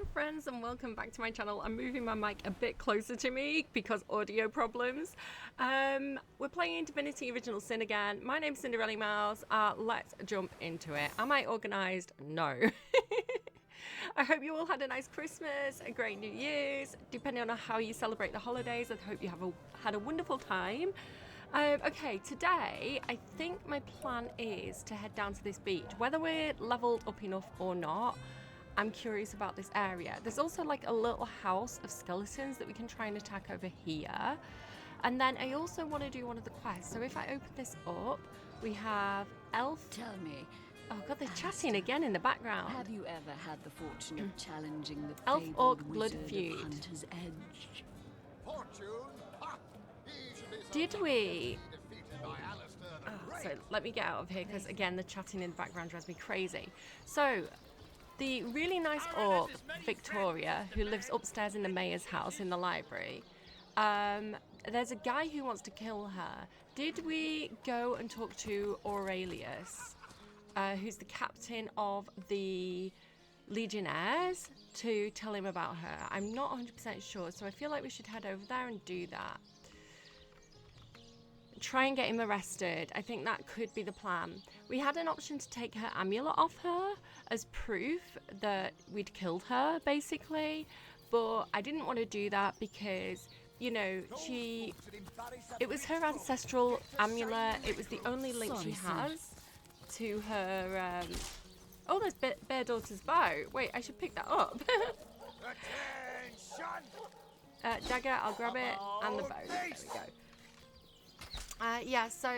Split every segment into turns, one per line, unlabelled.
Hello friends and welcome back to my channel. I'm moving my mic a bit closer to me because audio problems. We're playing Divinity Original Sin again. My name's Cinderella Mouse. Let's jump into it. Am I organised? No. I hope you all had a nice Christmas, a great New Year's. Depending on how you celebrate the holidays, I hope you had a wonderful time. Okay, today I think my plan is to head down to this beach. Whether we're leveled up enough or not, I'm curious about this area. There's also like a little house of skeletons that we can try and attack over here. And then I also want to do one of the quests. So if I open this up, we have Elf.
Tell me.
Oh god, they're chatting again in the background.
Have you ever had the fortune of challenging the
Elf
fabled
Orc Blood
wizard
Feud.
of Hunter's Edge?
Did we? Oh, so let me get out of here because again the chatting in the background drives me crazy. So the really nice orc Victoria, who lives upstairs in the mayor's house in the library, there's a guy who wants to kill her. Did we go and talk to Aurelius, who's the captain of the Legionnaires, to tell him about her? I'm not 100% sure, so I feel like we should head over there and do that. Try and get him arrested. I think that could be the plan. We had an option to take her amulet off her as proof that we'd killed her, basically, but I didn't want to do that because, you know, it was her ancestral amulet. It was the only link she has to her. Oh, there's Bear Daughter's bow. Wait, I should pick that up. Dagger, I'll grab it, and the bow. There we go. Yeah, so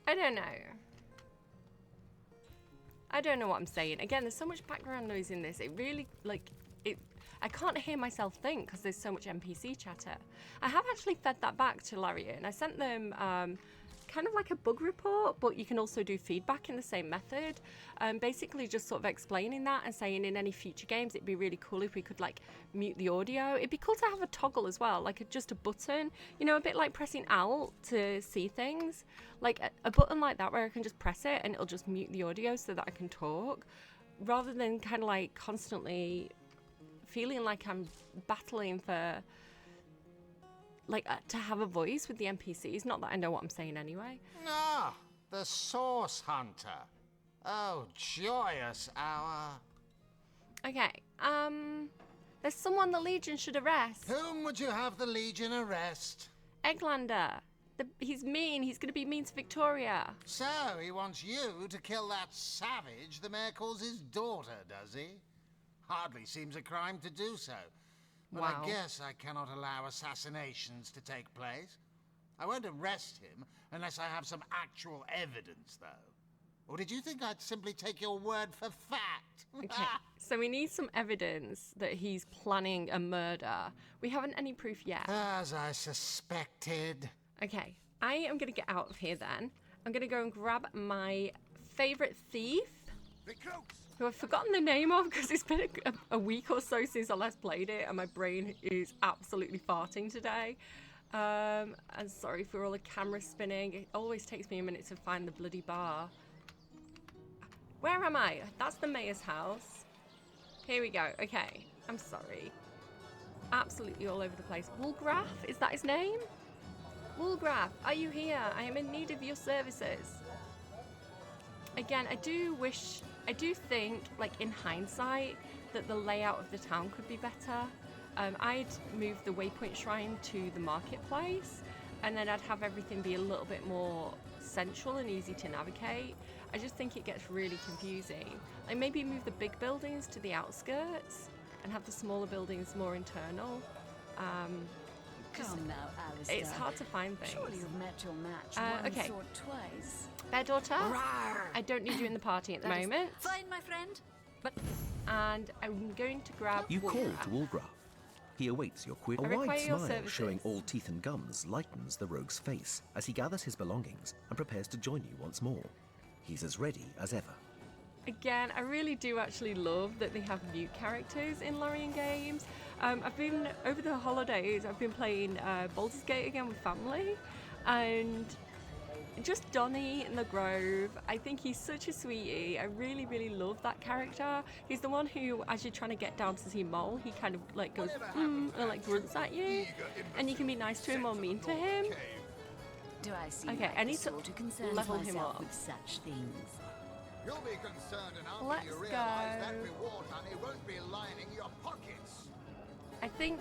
I don't know what I'm saying. Again, there's so much background noise in this. It really, I can't hear myself think because there's so much NPC chatter. I have actually fed that back to Larian. I sent them kind of like a bug report, but you can also do feedback in the same method. Basically just sort of explaining that and saying in any future games it'd be really cool if we could like mute the audio. It'd be cool to have a toggle as well, like just a button, you know, a bit like pressing Alt to see things, like a button like that where I can just press it and it'll just mute the audio so that I can talk, rather than kind of like constantly feeling like I'm battling for to have a voice with the NPCs. Not that I know what I'm saying anyway.
Ah, the Source Hunter. Oh, joyous hour.
Okay, there's someone the Legion should arrest.
Whom would you have the Legion arrest?
Egglander. He's mean. He's going to be mean to Victoria.
So, he wants you to kill that savage the mayor calls his daughter, does he? Hardly seems a crime to do so. But
Wow.
I guess I cannot allow assassinations to take place. I won't arrest him unless I have some actual evidence, though. Or did you think I'd simply take your word for fact?
Okay, so we need some evidence that he's planning a murder. We haven't any proof yet.
As I suspected.
Okay, I am going to get out of here then. I'm going to go and grab my favourite thief, who I've forgotten the name of because it's been a week or so since I last played it and my brain is absolutely farting today. And sorry for all the camera spinning. It always takes me a minute to find the bloody bar. Where am I? That's the mayor's house. Here we go. Okay, I'm sorry. Absolutely all over the place. Woolgraf, is that his name? Woolgraf, are you here? I am in need of your services. Again, I do think, like in hindsight, that the layout of the town could be better. I'd move the waypoint shrine to the marketplace, and then I'd have everything be a little bit more central and easy to navigate. I just think it gets really confusing. Like maybe move the big buildings to the outskirts and have the smaller buildings more internal.
Come now, Alistair.
It's hard to find things.
Surely you've met your match once
okay.
or twice.
Bear Daughter, I don't need you in the party at the moment.
Fine, my friend.
And I'm going to grab
You call
Woolgraf.
to Woolgraf. He awaits your quick. A
require
wide
your
smile
services.
showing all teeth and gums lightens the rogue's face as he gathers his belongings and prepares to join you once more. He's as ready as ever.
Again, I really do actually love that they have new characters in Larian games. I've been, over the holidays, I've been playing Baldur's Gate again with family, and just Donnie in the Grove. I think he's such a sweetie. I really, really love that character. He's the one who, as you're trying to get down to see Mole, he kind of like goes, and like grunts at you. And you can be nice to him or mean to him.
Do I seem
Okay,
like
I need
the
to
sort who concerns
level him
myself
up.
with such things?
You'll be concerned enough
Let's
when you realize that
go.
reward money won't be lining your pockets.
I think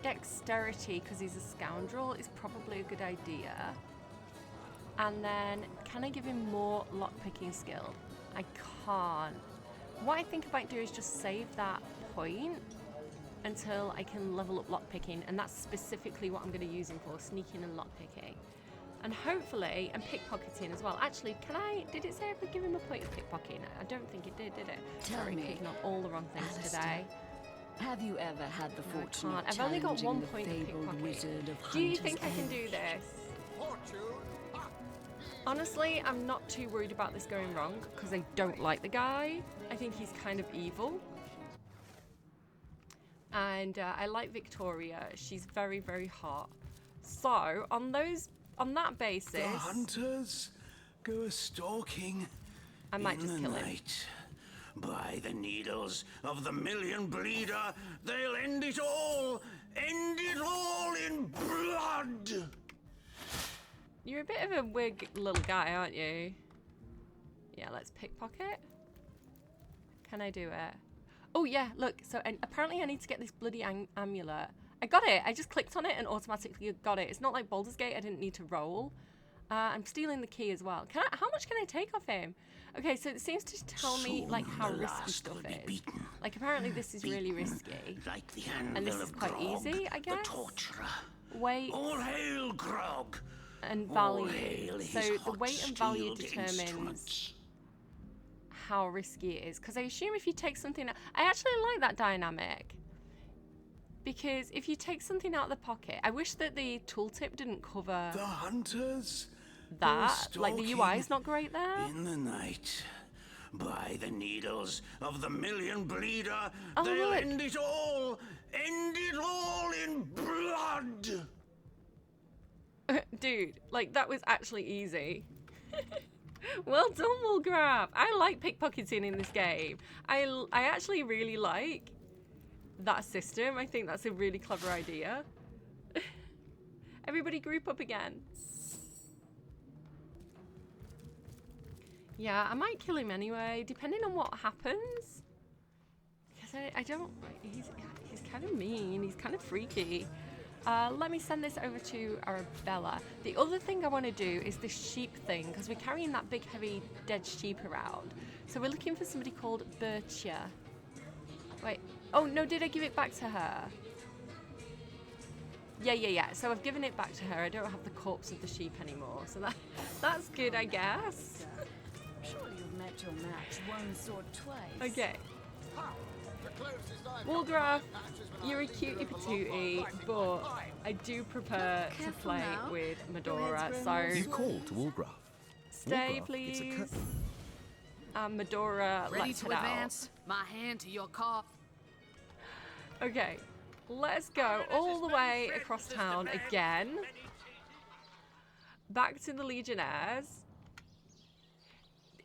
dexterity, because he's a scoundrel, is probably a good idea. And then, can I give him more lockpicking skill? I can't. What I think I might do is just save that point until I can level up lockpicking, and that's specifically what I'm going to use him for, sneaking and lockpicking. And hopefully, and pickpocketing as well. Actually, did it say I could give him a point of pickpocketing? I don't think it did it?
Tell
Sorry,
me,
clicking on all the wrong things
Alistair,
today.
Have you ever had the fortune
Can't.
of
I've only got one
challenging the
point of
fabled
pickpocket.
wizard of
Do you
Hunter's
think I can do
Edge?
this?
Fortune? Ha!
Honestly, I'm not too worried about this going wrong because I don't like the guy. I think he's kind of evil. And I like Victoria. She's very, very hot. So, on that basis,
The hunters go a-stalking
I might
in
just
the
kill him.
night. By the needles of the million bleeder, they'll end it all in blood.
You're a bit of a wig little guy, aren't you? Yeah, let's pickpocket. Can I do it? Oh yeah, look, so and apparently I need to get this bloody amulet. I got it, I just clicked on it and automatically got it. It's not like Baldur's Gate, I didn't need to roll. I'm stealing the key as well. How much can I take off him? Okay, so it seems to tell me like how
Soon the
risky
last
stuff
will be
is.
beaten.
Like apparently this is really risky.
Like the
And this
anvil
is
of
quite
Grog,
easy, I
the
guess.
torturer.
Weight
All hail Grog.
and
All
value.
hail
So
his
the weight and value
hot-steeled
determines
instruments.
how risky it is. Because I assume if you take something, I actually like that dynamic. Because if you take something out of the pocket, I wish that the tooltip didn't cover
The hunters
that.
go
Like the
stalking
UI is not great there.
in the night. By the needles of the million bleeder,
Oh,
they'll
look.
end it all in blood.
Dude, like that was actually easy. Well done, Woolgrab. I like pickpocketing in this game. I actually really like that system. I think that's a really clever idea. Everybody group up again. Yeah, I might kill him anyway, depending on what happens. Because I don't... He's kind of mean. He's kind of freaky. Let me send this over to Arabella. The other thing I want to do is this sheep thing, because we're carrying that big, heavy, dead sheep around. So we're looking for somebody called Birchia. Wait. Oh, no, did I give it back to her? Yeah. So I've given it back to her. I don't have the corpse of the sheep anymore. So that's good, I guess.
Surely you've met your match once or twice.
Okay.
Ha! The closest I've
Woolgraf,
come to match is when
you're
I
a
was in the
cutie
middle of a long
patootie,
fighting
but
my time.
I do prefer to
Careful
play
now.
with
Your
Medora.
head's
So
grown
You call to Woolgraf.
stay,
Woolgraf gives a
please.
curtain.
Medora,
Ready
let's
to
head
advance? My hand to your car.
out. Okay, let's go all the way across town again. Back to the Legionnaires.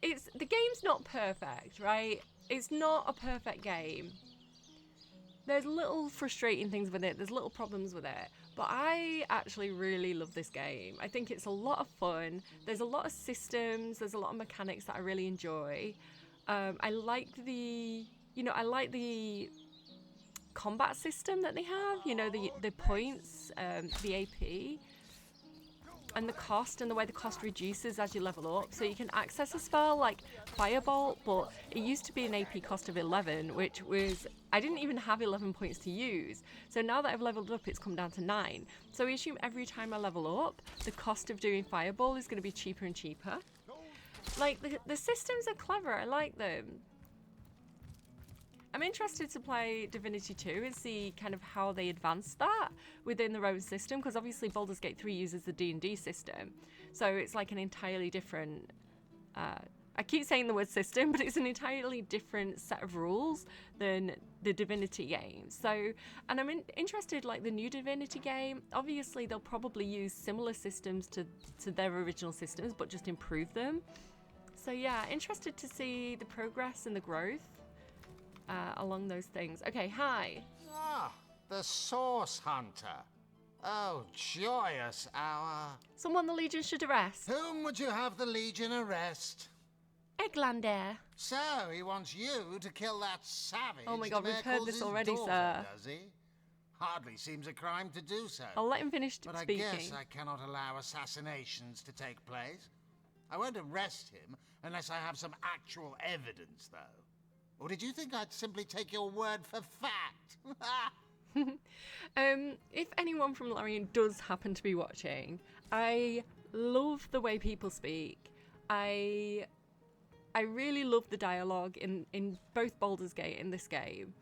The game's not perfect, right? It's not a perfect game. There's little frustrating things with it. There's little problems with it. But I actually really love this game. I think it's a lot of fun. There's a lot of systems. There's a lot of mechanics that I really enjoy. I like the combat system that they have. You know, the points, the AP. And the cost and the way the cost reduces as you level up. So you can access a spell like Firebolt, but it used to be an AP cost of 11, which was, I didn't even have 11 points to use. So now that I've leveled up, it's come down to 9. So we assume every time I level up, the cost of doing Fireball is going to be cheaper and cheaper. Like, the systems are clever, I like them. I'm interested to play Divinity 2 and see kind of how they advance that within their own system, because obviously Baldur's Gate 3 uses the D&D system, so it's like an entirely different I keep saying the word system, but it's an entirely different set of rules than the Divinity game. So, and I'm interested, like the new Divinity game, obviously they'll probably use similar systems to their original systems, but just improve them. So yeah, interested to see the progress and the growth along those things. Okay, hi.
Ah, the Source Hunter. Oh, joyous hour.
Someone the Legion should arrest.
Whom would you have the Legion arrest?
Eglander.
So, he wants you to kill that savage.
Oh my God, we've heard this
Merkel's
already,
daughter,
sir.
Does he? Hardly seems a crime to do so.
I'll let him finish
But
speaking.
I guess I cannot allow assassinations to take place. I won't arrest him unless I have some actual evidence, though. Or did you think I'd simply take your word for fact?
If anyone from Lorien does happen to be watching, I love the way people speak. I really love the dialogue in both Baldur's Gate and this game.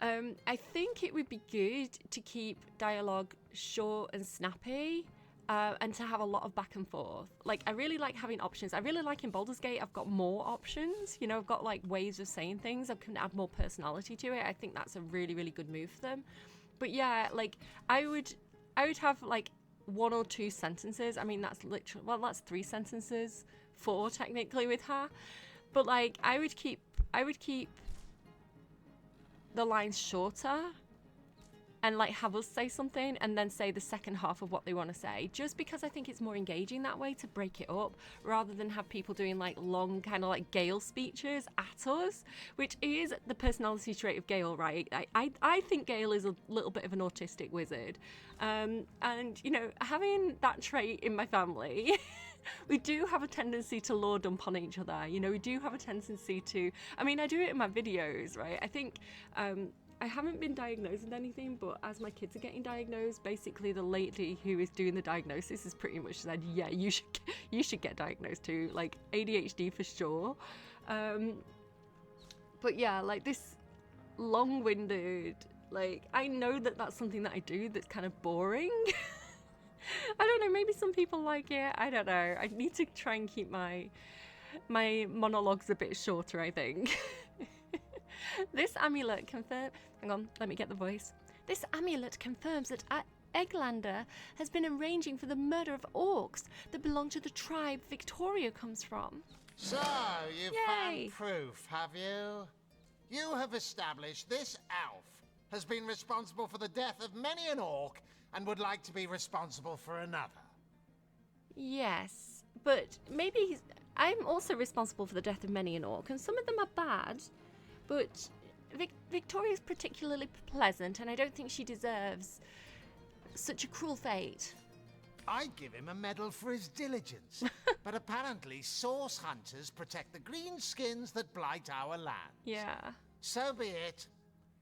I think it would be good to keep dialogue short and snappy, and to have a lot of back and forth. Like, I really like having options. I really like in Baldur's Gate, I've got more options. You know, I've got like ways of saying things. I can add more personality to it. I think that's a really, really good move for them. But yeah, like I would have like 1 or 2 sentences. I mean, that's literally, well, that's 3 sentences, 4 technically with her. But like, I would keep the lines shorter and like have us say something and then say the second half of what they want to say, just because I think it's more engaging that way, to break it up, rather than have people doing like long kind of like Gale speeches at us, which is the personality trait of Gale, right? I think Gale is a little bit of an autistic wizard, and you know, having that trait in my family we do have a tendency to lord dump on each other. You know, we do have a tendency to, I mean, I do it in my videos, right? I think I haven't been diagnosed with anything, but as my kids are getting diagnosed, basically the lady who is doing the diagnosis has pretty much said, yeah, you should get diagnosed too, like ADHD for sure. But yeah, like this long-winded, like, I know that that's something that I do that's kind of boring. I don't know, maybe some people like it, I don't know. I need to try and keep my monologues a bit shorter, I think. This amulet confirms... Hang on, let me get the voice. This amulet confirms that Eglander has been arranging for the murder of orcs that belong to the tribe Victoria comes from.
So, you've
Yay.
found proof, have you? You have established this elf has been responsible for the death of many an orc and would like to be responsible for another.
Yes, but maybe I'm also responsible for the death of many an orc, and some of them are bad, but Victoria's particularly pleasant, and I don't think she deserves such a cruel fate.
I'd give him a medal for his diligence, but apparently source hunters protect the green skins that blight our land.
Yeah.
So be it.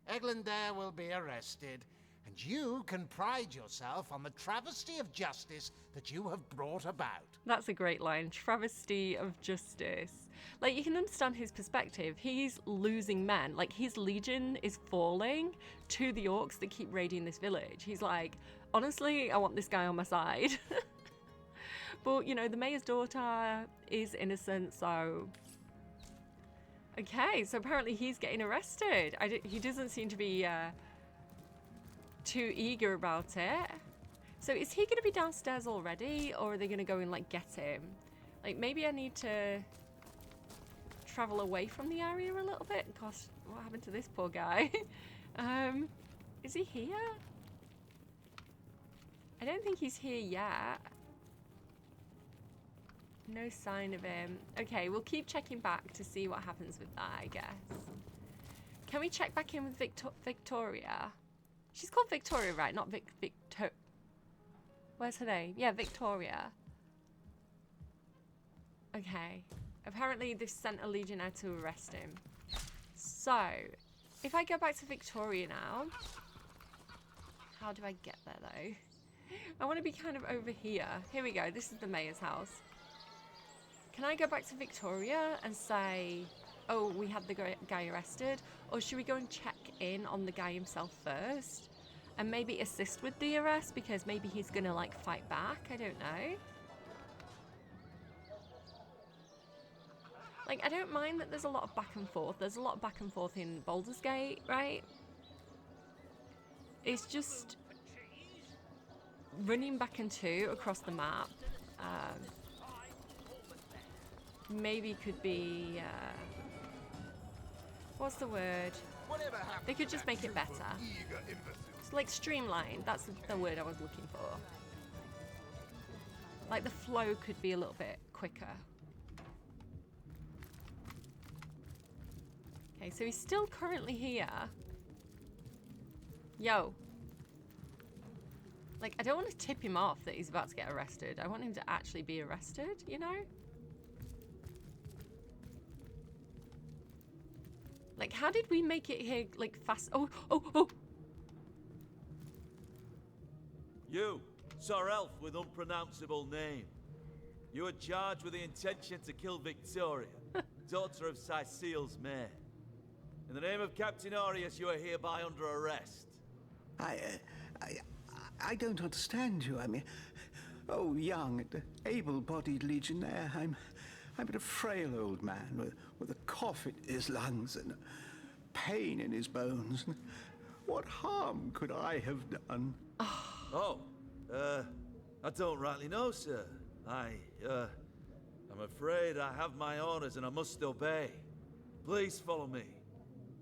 Eglander will be arrested, and you can pride yourself on the travesty of justice that you have brought about.
That's a great line. Travesty of justice. Like, you can understand his perspective. He's losing men. Like, his legion is falling to the orcs that keep raiding this village. He's like, honestly, I want this guy on my side. But, you know, the mayor's daughter is innocent, so... Okay, so apparently he's getting arrested. He doesn't seem to be too eager about it. So is he going to be downstairs already, or are they going to go and, like, get him? Like, maybe I need to travel away from the area a little bit. Gosh, what happened to this poor guy? Is he here? I don't think he's here yet. No sign of him. Okay, we'll keep checking back to see what happens with that, I guess. Can we check back in with Victoria? She's called Victoria, right? Not Victor. Where's her name? Yeah, Victoria. Okay. Apparently they've sent a legion out to arrest him. So, if I go back to Victoria now... How do I get there, though? I want to be kind of over here. Here we go. This is the mayor's house. Can I go back to Victoria and say, oh, we had the guy arrested? Or should we go and check in on the guy himself first? And maybe assist with the arrest, because maybe he's going to, like, fight back? I don't know. Like, I don't mind that there's a lot of back and forth. There's a lot of back and forth in Baldur's Gate, right? It's just running back and two across the map. Maybe could be... what's the word? They could just make it better. It's like streamlined. That's the word I was looking for. Like the flow could be a little bit quicker. Okay, so he's still currently here. Yo. Like, I don't want to tip him off that he's about to get arrested. I want him to actually be arrested, you know? Like, how did we make it here, like, fast? Oh!
You, Sir Elf with unpronounceable name. You are charged with the intention to kill Victoria, daughter of Cecile's mayor. In the name of Captain Aureus, you are hereby under arrest.
I don't understand you. I mean, oh, young and able-bodied legionnaire, I'm but a frail old man with a cough in his lungs and a pain in his bones. What harm could I have done?
Oh, I don't rightly know, sir. I'm afraid I have my orders and I must obey. Please follow me.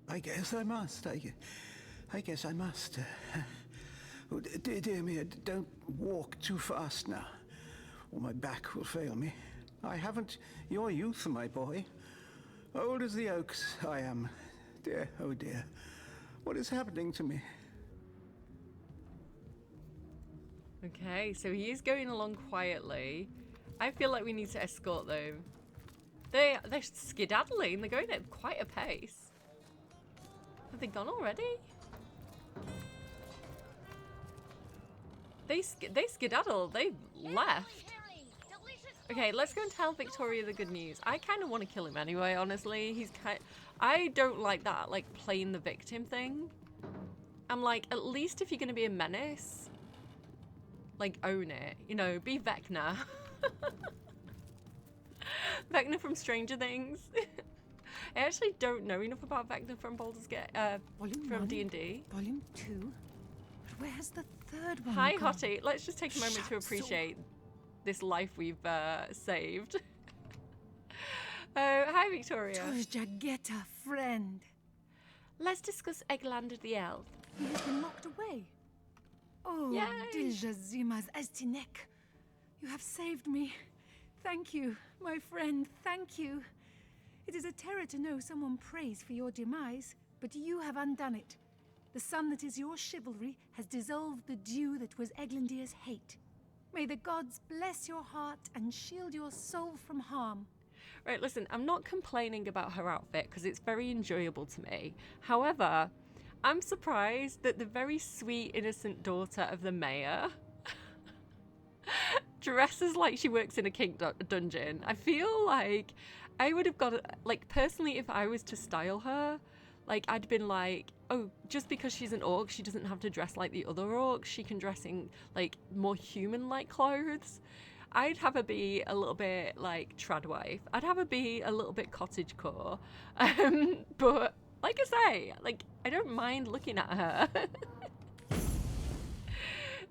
I guess I must. I guess I must. Oh, dear me, don't walk too fast now, or my back will fail me. I haven't your youth, my boy. Old as the oaks, I am. Dear, oh dear. What is happening to me?
Okay, so he is going along quietly. I feel like we need to escort them. They're skedaddling. They're going at quite a pace. Have they gone already? They skedaddle. They left. Okay, let's go and tell Victoria the good news. I kind of want to kill him anyway, honestly. I don't like that, like, playing the victim thing. I'm like, at least if you're going to be a menace, like, own it. You know, be Vecna. Vecna from Stranger Things. I actually don't know enough about Vecna from Baldur's Gate, from D&D.
Volume 2? But where's the third one?
Hi,
gone?
Hottie. Let's just take a moment to appreciate this life we've saved. Hi, Victoria.
Jageta, friend.
Let's discuss Eglander the Elf.
He has been locked away. Oh,
Yay.
Diljazimas Estinek. You have saved me. Thank you, my friend, thank you. It is a terror to know someone prays for your demise, but you have undone it. The sun that is your chivalry has dissolved the dew that was Eglandir's hate. May the gods bless your heart and shield your soul from harm.
Right, listen, I'm not complaining about her outfit because it's very enjoyable to me. However, I'm surprised that the very sweet, innocent daughter of the mayor dresses like she works in a kink dungeon. I feel like I would have got, like, personally, if I was to style her, like, I'd been like, oh, just because she's an orc, she doesn't have to dress like the other orcs. She can dress in, like, more human-like clothes. I'd have her be a little bit, like, tradwife. I'd have her be a little bit cottagecore. But, like I say, like, I don't mind looking at her.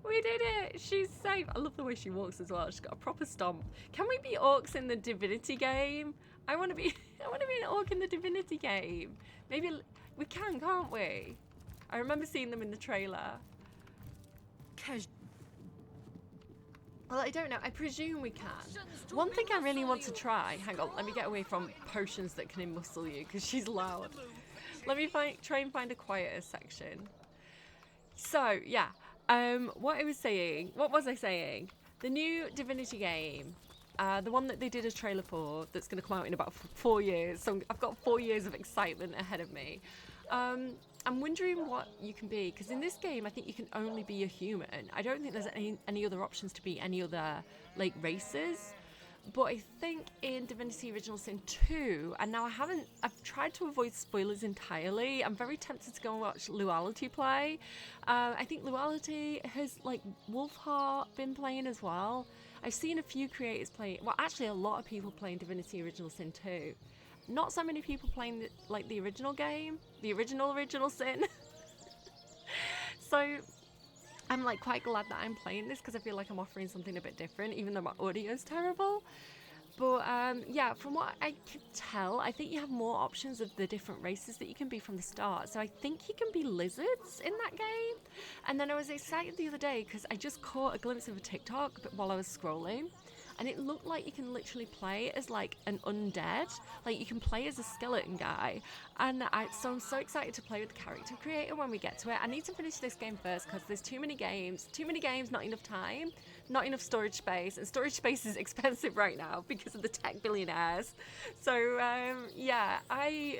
We did it! She's safe. I love the way she walks as well. She's got a proper stomp. Can we be orcs in the Divinity game? I want to be an orc in the Divinity game. Maybe we can, can't we? I remember seeing them in the trailer. Well, I don't know. I presume we can. One thing I really want to try. Hang on, let me get away from potions that can muscle you because she's loud. Let me try and find a quieter section. So, yeah. What was I saying? The new Divinity game, the one that they did a trailer for, that's going to come out in about 4 years. So I've got 4 years of excitement ahead of me. I'm wondering what you can be, because in this game, I think you can only be a human. I don't think there's any other options to be any other, like, races. But I think in Divinity Original Sin 2, and now I've tried to avoid spoilers entirely. I'm very tempted to go and watch Luality play. I think Luality has, like, Wolfheart been playing as well. I've seen a few creators play, well, actually a lot of people playing Divinity Original Sin 2. not so many people playing like the original game, the original Sin. So I'm like quite glad that I'm playing this because I feel like I'm offering something a bit different, even though my audio's terrible. But yeah, from what I could tell, I think you have more options of the different races that you can be from the start. So I think you can be lizards in that game. And then I was excited the other day because I just caught a glimpse of a TikTok while I was scrolling. And it looked like you can literally play as like an undead. Like you can play as a skeleton guy. And so I'm so excited to play with the character creator when we get to it. I need to finish this game first because there's too many games, not enough time, not enough storage space. And storage space is expensive right now because of the tech billionaires. So yeah,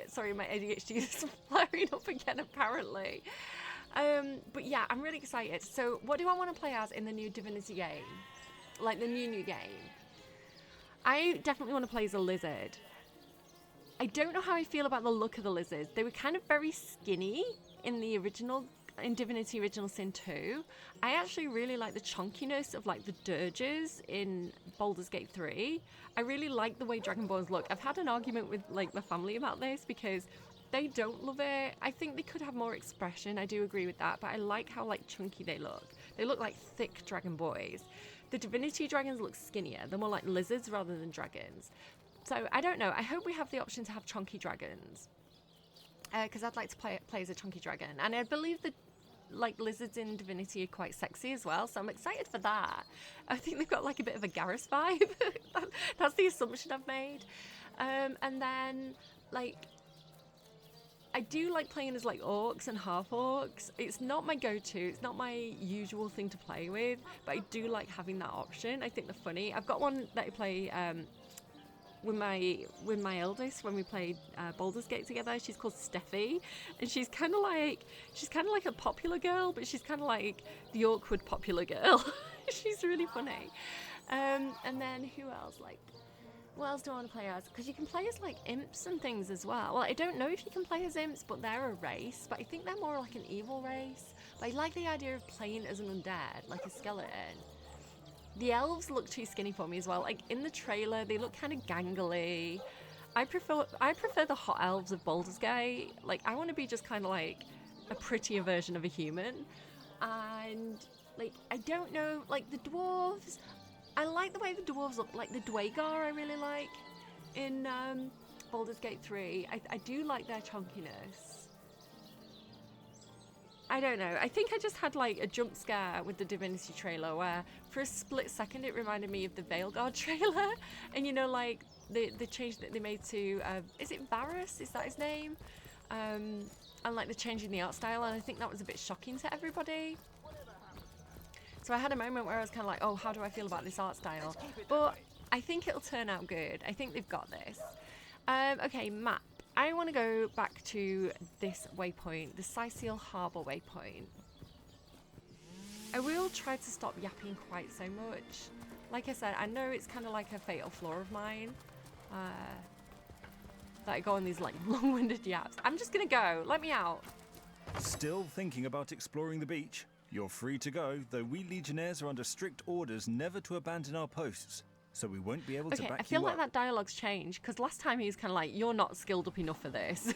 sorry, my ADHD is flaring up again apparently. But yeah, I'm really excited. So what do I want to play as in the new Divinity game? Like the new game. I definitely want to play as a lizard. I don't know how I feel about the look of the lizards. They were kind of very skinny in the original, in Divinity Original Sin 2. I actually really like the chunkiness of like the dirges in Baldur's Gate 3. I really like the way Dragonborns look. I've had an argument with like my family about this because they don't love it. I think they could have more expression. I do agree with that, but I like how like chunky they look. They look like thick dragon boys. The Divinity dragons look skinnier. They're more like lizards rather than dragons. So I don't know. I hope we have the option to have chunky dragons. Because I'd like to play as a chunky dragon. And I believe the like lizards in Divinity are quite sexy as well. So I'm excited for that. I think they've got like a bit of a Garrus vibe. That's the assumption I've made. And then like I do like playing as like orcs and half orcs. It's not my go-to. It's not my usual thing to play with, but I do like having that option. I think they're funny. I've got one that I play with my eldest when we played Baldur's Gate together. She's called Steffi, and she's kind of like a popular girl, but she's kind of like the awkward popular girl. She's really funny. And then who else? Like, what else do I want to play as? Because you can play as like imps and things as well. Well, I don't know if you can play as imps, but they're a race. But I think they're more like an evil race. But I like the idea of playing as an undead, like a skeleton. The elves look too skinny for me as well. Like in the trailer, they look kind of gangly. I prefer the hot elves of Baldur's Gate. Like I want to be just kind of like a prettier version of a human. And like I don't know, like the dwarves. I like the way the dwarves look, like the Dwagar I really like in Baldur's Gate 3. I do like their chunkiness. I don't know. I think I just had like a jump scare with the Divinity trailer where for a split second it reminded me of the Veilguard trailer. And you know, like the change that they made to, is it Varus? Is that his name? And like the change in the art style. And I think that was a bit shocking to everybody. So I had a moment where I was kind of like, oh, how do I feel about this art style? But I think it'll turn out good. I think they've got this. Okay, map. I want to go back to this waypoint, the Sicil Harbour waypoint. I will try to stop yapping quite so much. Like I said, I know it's kind of like a fatal flaw of mine. That I go on these like long-winded yaps. I'm just going to go. Let me out.
Still thinking about exploring the beach? You're free to go, though we Legionnaires are under strict orders never to abandon our posts, so we won't be able to back you up.
I feel like that dialogue's changed, because last time he was kind of like, you're not skilled up enough for this.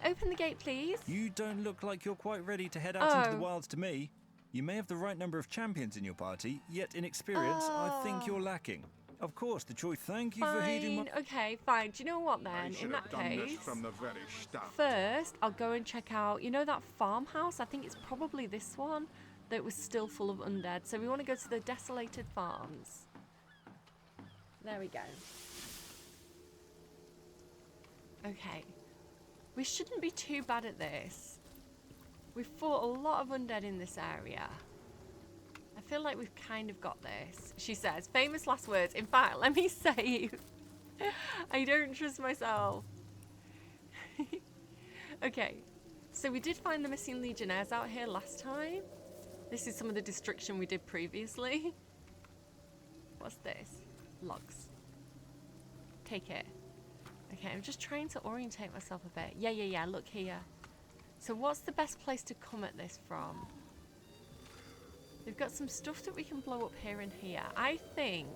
Open the gate, please.
You don't look like you're quite ready to head out into the wilds to me. You may have the right number of champions in your party, yet in experience, I think you're lacking. Of course, the choice. Thank you for heeding my...
Okay, fine. Do you know what then? In that case, first I'll go and check out, you know that farmhouse? I think it's probably this one that was still full of undead. So we want to go to the Desolated Farms. There we go. Okay. We shouldn't be too bad at this. We've fought a lot of undead in this area. I feel like we've kind of got this. She says, famous last words. In fact, let me save. I don't trust myself. Okay, so we did find the missing Legionnaires out here last time. This is some of the destruction we did previously. What's this? Logs. Take it. Okay, I'm just trying to orientate myself a bit. Yeah, look here. So what's the best place to come at this from? We've got some stuff that we can blow up here and here. I think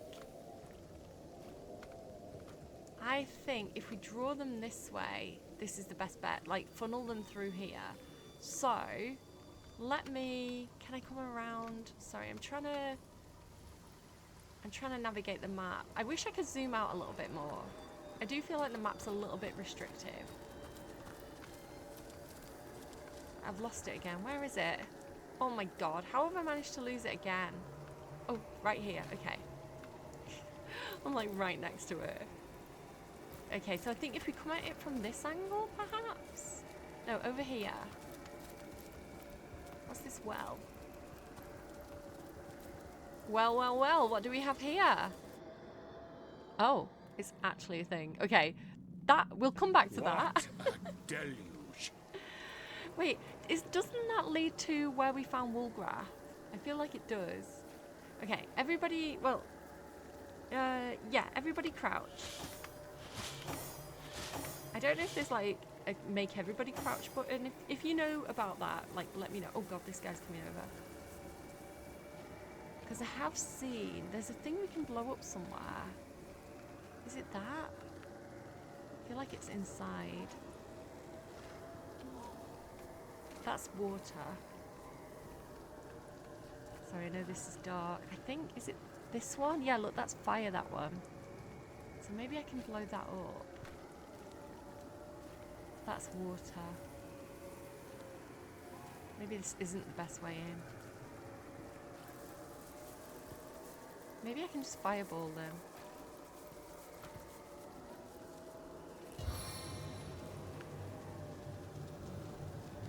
I think if we draw them this way, this is the best bet. Like, funnel them through here. So, let me... Can I come around? Sorry, I'm trying to navigate the map. I wish I could zoom out a little bit more. I do feel like the map's a little bit restrictive. I've lost it again. Where is it? Oh my god, how have I managed to lose it again? Oh, right here. Okay. I'm like right next to it. Okay, so I think if we come at it from this angle, perhaps? No, over here. What's this well? Well, well, well, what do we have here? Oh, it's actually a thing. Okay, we'll come back to that.
What a deluge.
Wait, doesn't that lead to where we found Woolgrath? I feel like it does. Okay, everybody, well, yeah, everybody crouch. I don't know if there's like a make everybody crouch button. If you know about that, like let me know. Oh god, this guy's coming over. Because I have seen, there's a thing we can blow up somewhere. Is it that? I feel like it's inside. That's water. Sorry, I know this is dark. I think, is it this one? Yeah, look, that's fire, that one. So maybe I can blow that up. That's water. Maybe this isn't the best way in. Maybe I can just fireball them.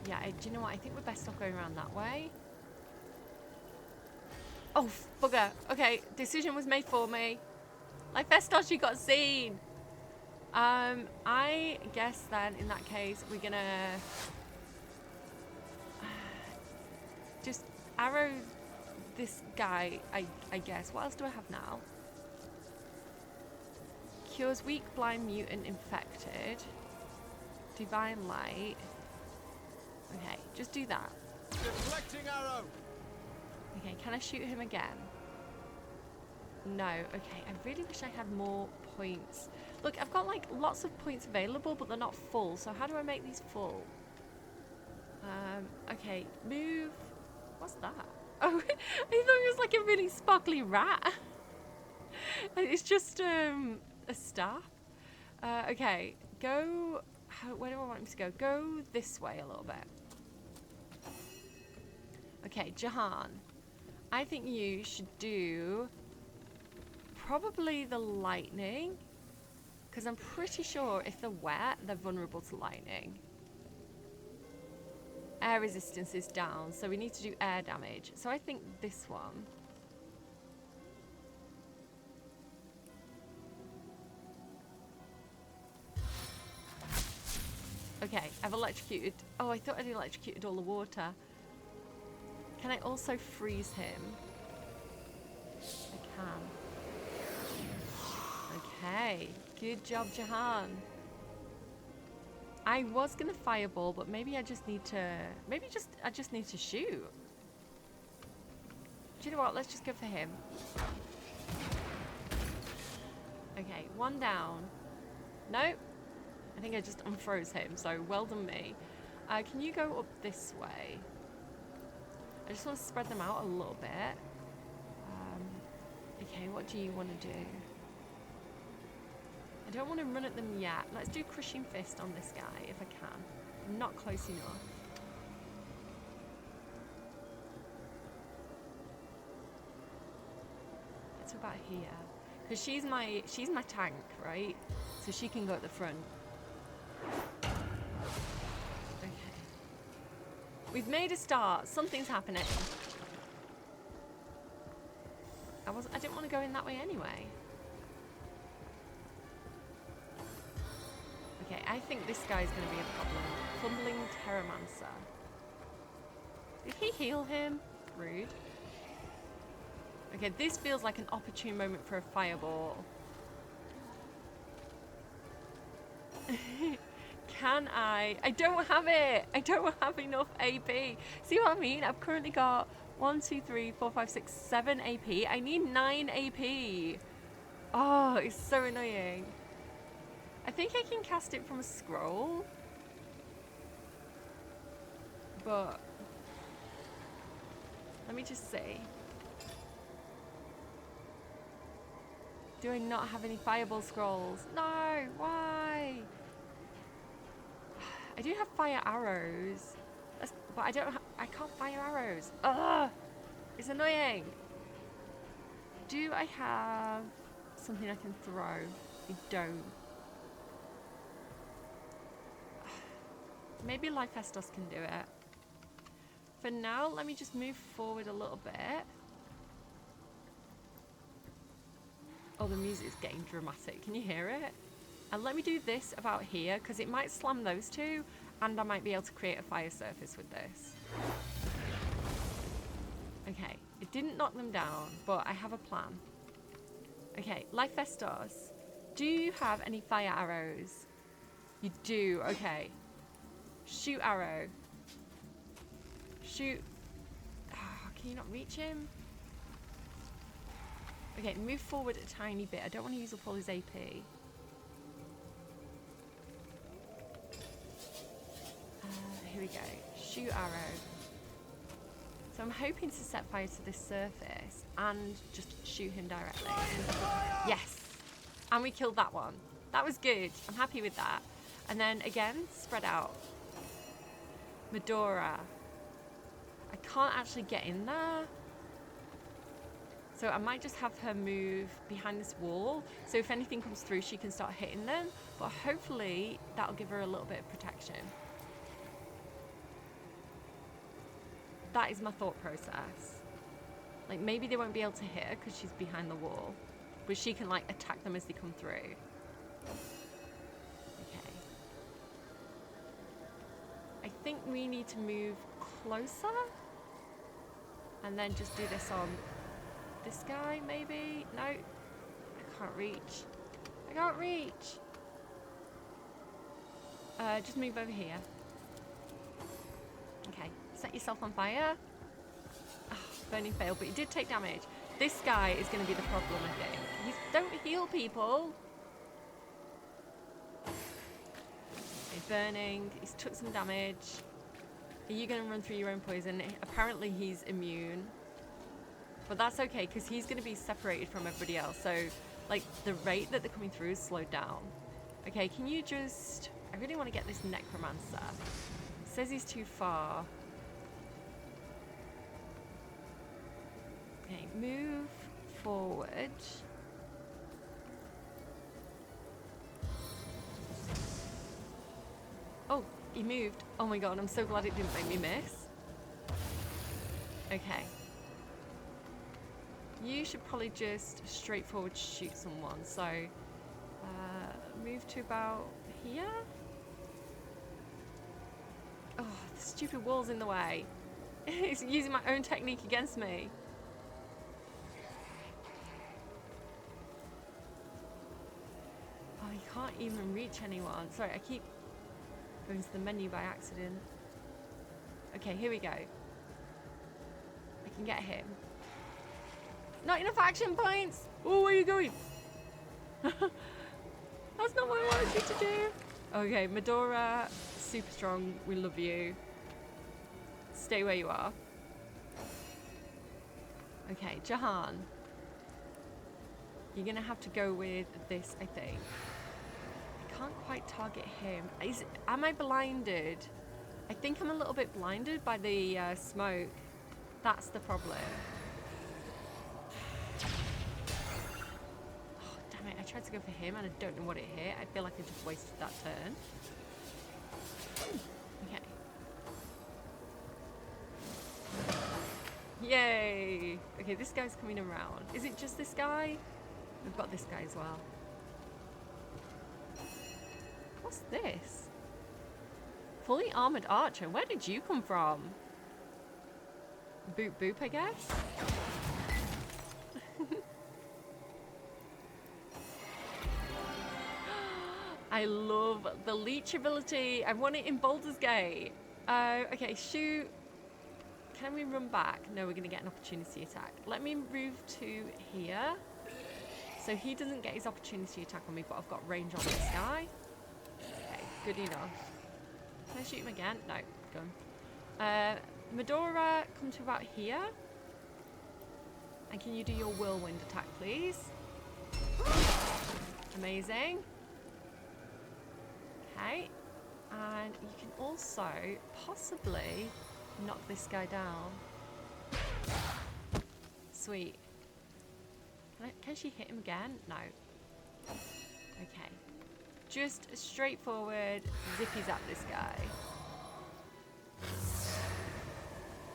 Yeah, do you know what? I think we're best off going around that way. Oh, bugger. Okay, decision was made for me. Like Festos, you got seen. I guess then, in that case, we're gonna just arrow this guy, I guess. What else do I have now? Cures weak, blind, mutant, infected. Divine light. Okay, just do that.
Deflecting arrow.
Okay, can I shoot him again? No. Okay, I really wish I had more points. Look, I've got like lots of points available, but they're not full. So how do I make these full? Okay, move. What's that? Oh, I thought it was like a really sparkly rat. It's just a staff. Okay, go. Where do I want him to go? Go this way a little bit. Okay, Jahan. I think you should do probably the lightning. Because I'm pretty sure if they're wet, they're vulnerable to lightning. Air resistance is down, so we need to do air damage. So I think this one. Okay, I've electrocuted. Oh, I thought I'd electrocuted all the water. Can I also freeze him? I can. Okay, good job, Jahan. I was gonna fireball, but maybe I just need to. I just need to shoot. Do you know what? Let's just go for him. Okay, one down. Nope. I think I just unfroze him, so well done me. Can you go up this way? I just want to spread them out a little bit. Okay, what do you want to do? I don't want to run at them yet. Let's do Crushing Fist on this guy, if I can. I'm not close enough. It's about here. Because she's my tank, right? So she can go at the front. Okay. We've made a start. Something's happening. I didn't want to go in that way anyway. Okay, I think this guy's going to be a problem. Fumbling Terramancer. Did he heal him? Rude. Okay, this feels like an opportune moment for a fireball. Can I? I don't have it. I don't have enough AP. See what I mean? I've currently got 1, 2, 3, 4, 5, 6, 7 AP. I need 9 AP. Oh, it's so annoying. I think I can cast it from a scroll. But let me just see. Do I not have any fireball scrolls? No, why? I do have fire arrows. But I can't fire arrows. Ugh! It's annoying. Do I have something I can throw? I don't. Maybe Lyphestos can do it. For now, let me just move forward a little bit. Oh, the music's getting dramatic. Can you hear it? And let me do this about here, because it might slam those two, and I might be able to create a fire surface with this. Okay, it didn't knock them down, but I have a plan. Okay, Lyphestos, do you have any fire arrows? You do, okay. Shoot arrow. Shoot. Oh, can you not reach him? Okay, move forward a tiny bit. I don't want to use up all his AP. Here we go. Shoot arrow. So I'm hoping to set fire to this surface and just shoot him directly. Yes! And we killed that one. That was good. I'm happy with that. And then again, spread out. Medora. I can't actually get in there. So I might just have her move behind this wall. So if anything comes through, she can start hitting them. But hopefully that'll give her a little bit of protection. That is my thought process. Like, maybe they won't be able to hit her because she's behind the wall. But she can, like, attack them as they come through. Okay. I think we need to move closer. And then just do this on this guy, maybe? No. I can't reach. I can't reach. Just move over here. Okay. Set yourself on fire. Oh, burning failed, but you did take damage. This guy is going to be the problem, I think. Don't heal people. He's burning. He's took some damage. Are you going to run through your own poison? Apparently he's immune. But that's okay, because he's going to be separated from everybody else. So, like, the rate that they're coming through is slowed down. Okay, can you just... I really want to get this necromancer. It says he's too far. Okay, move forward. Oh, he moved. Oh my god, I'm so glad it didn't make me miss. Okay. You should probably just straightforward shoot someone. So, move to about here. Oh, the stupid wall's in the way. It's using my own technique against me. Oh, you can't even reach anyone. Sorry, I keep going to the menu by accident. Okay, here we go. I can get him. Not enough action points! Oh, where are you going? That's not what I wanted you to do. Okay, Medora, super strong. We love you. Stay where you are. Okay, Jahan. You're gonna have to go with this, I think. I can't quite target him. Am I blinded? I think I'm a little bit blinded by the smoke. That's the problem. Oh, damn it. I tried to go for him and I don't know what it hit. I feel like I just wasted that turn. Okay. Yay! Okay, this guy's coming around. Is it just this guy? We've got this guy as well. What's this? Fully armored archer. Where did you come from? Boop boop, I guess? I love the leech ability. I want it in Baldur's Gate. Okay, shoot. Can we run back? No, we're going to get an opportunity attack. Let me move to here. So he doesn't get his opportunity attack on me, but I've got range on this guy. Okay, good enough. Can I shoot him again? No, gun. Medora, come to about here. And can you do your whirlwind attack, please? Amazing. Okay. And you can also possibly knock this guy down. Sweet. Can she hit him again? No. Okay. Just a straightforward zippies at this guy.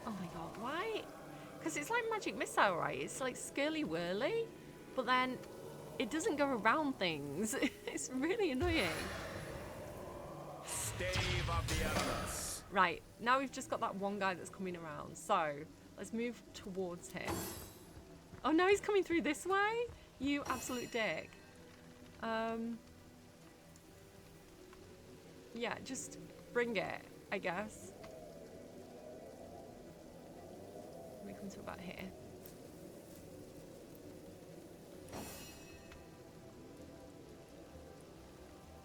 Oh my god, why? Because it's like magic missile, right? It's like skirly whirly, but then it doesn't go around things. It's really annoying.
Stave of the elements.
Right, now we've just got that one guy that's coming around. So let's move towards him. Oh no, he's coming through this way? You absolute dick. Yeah, just bring it, I guess. Let me come to about here.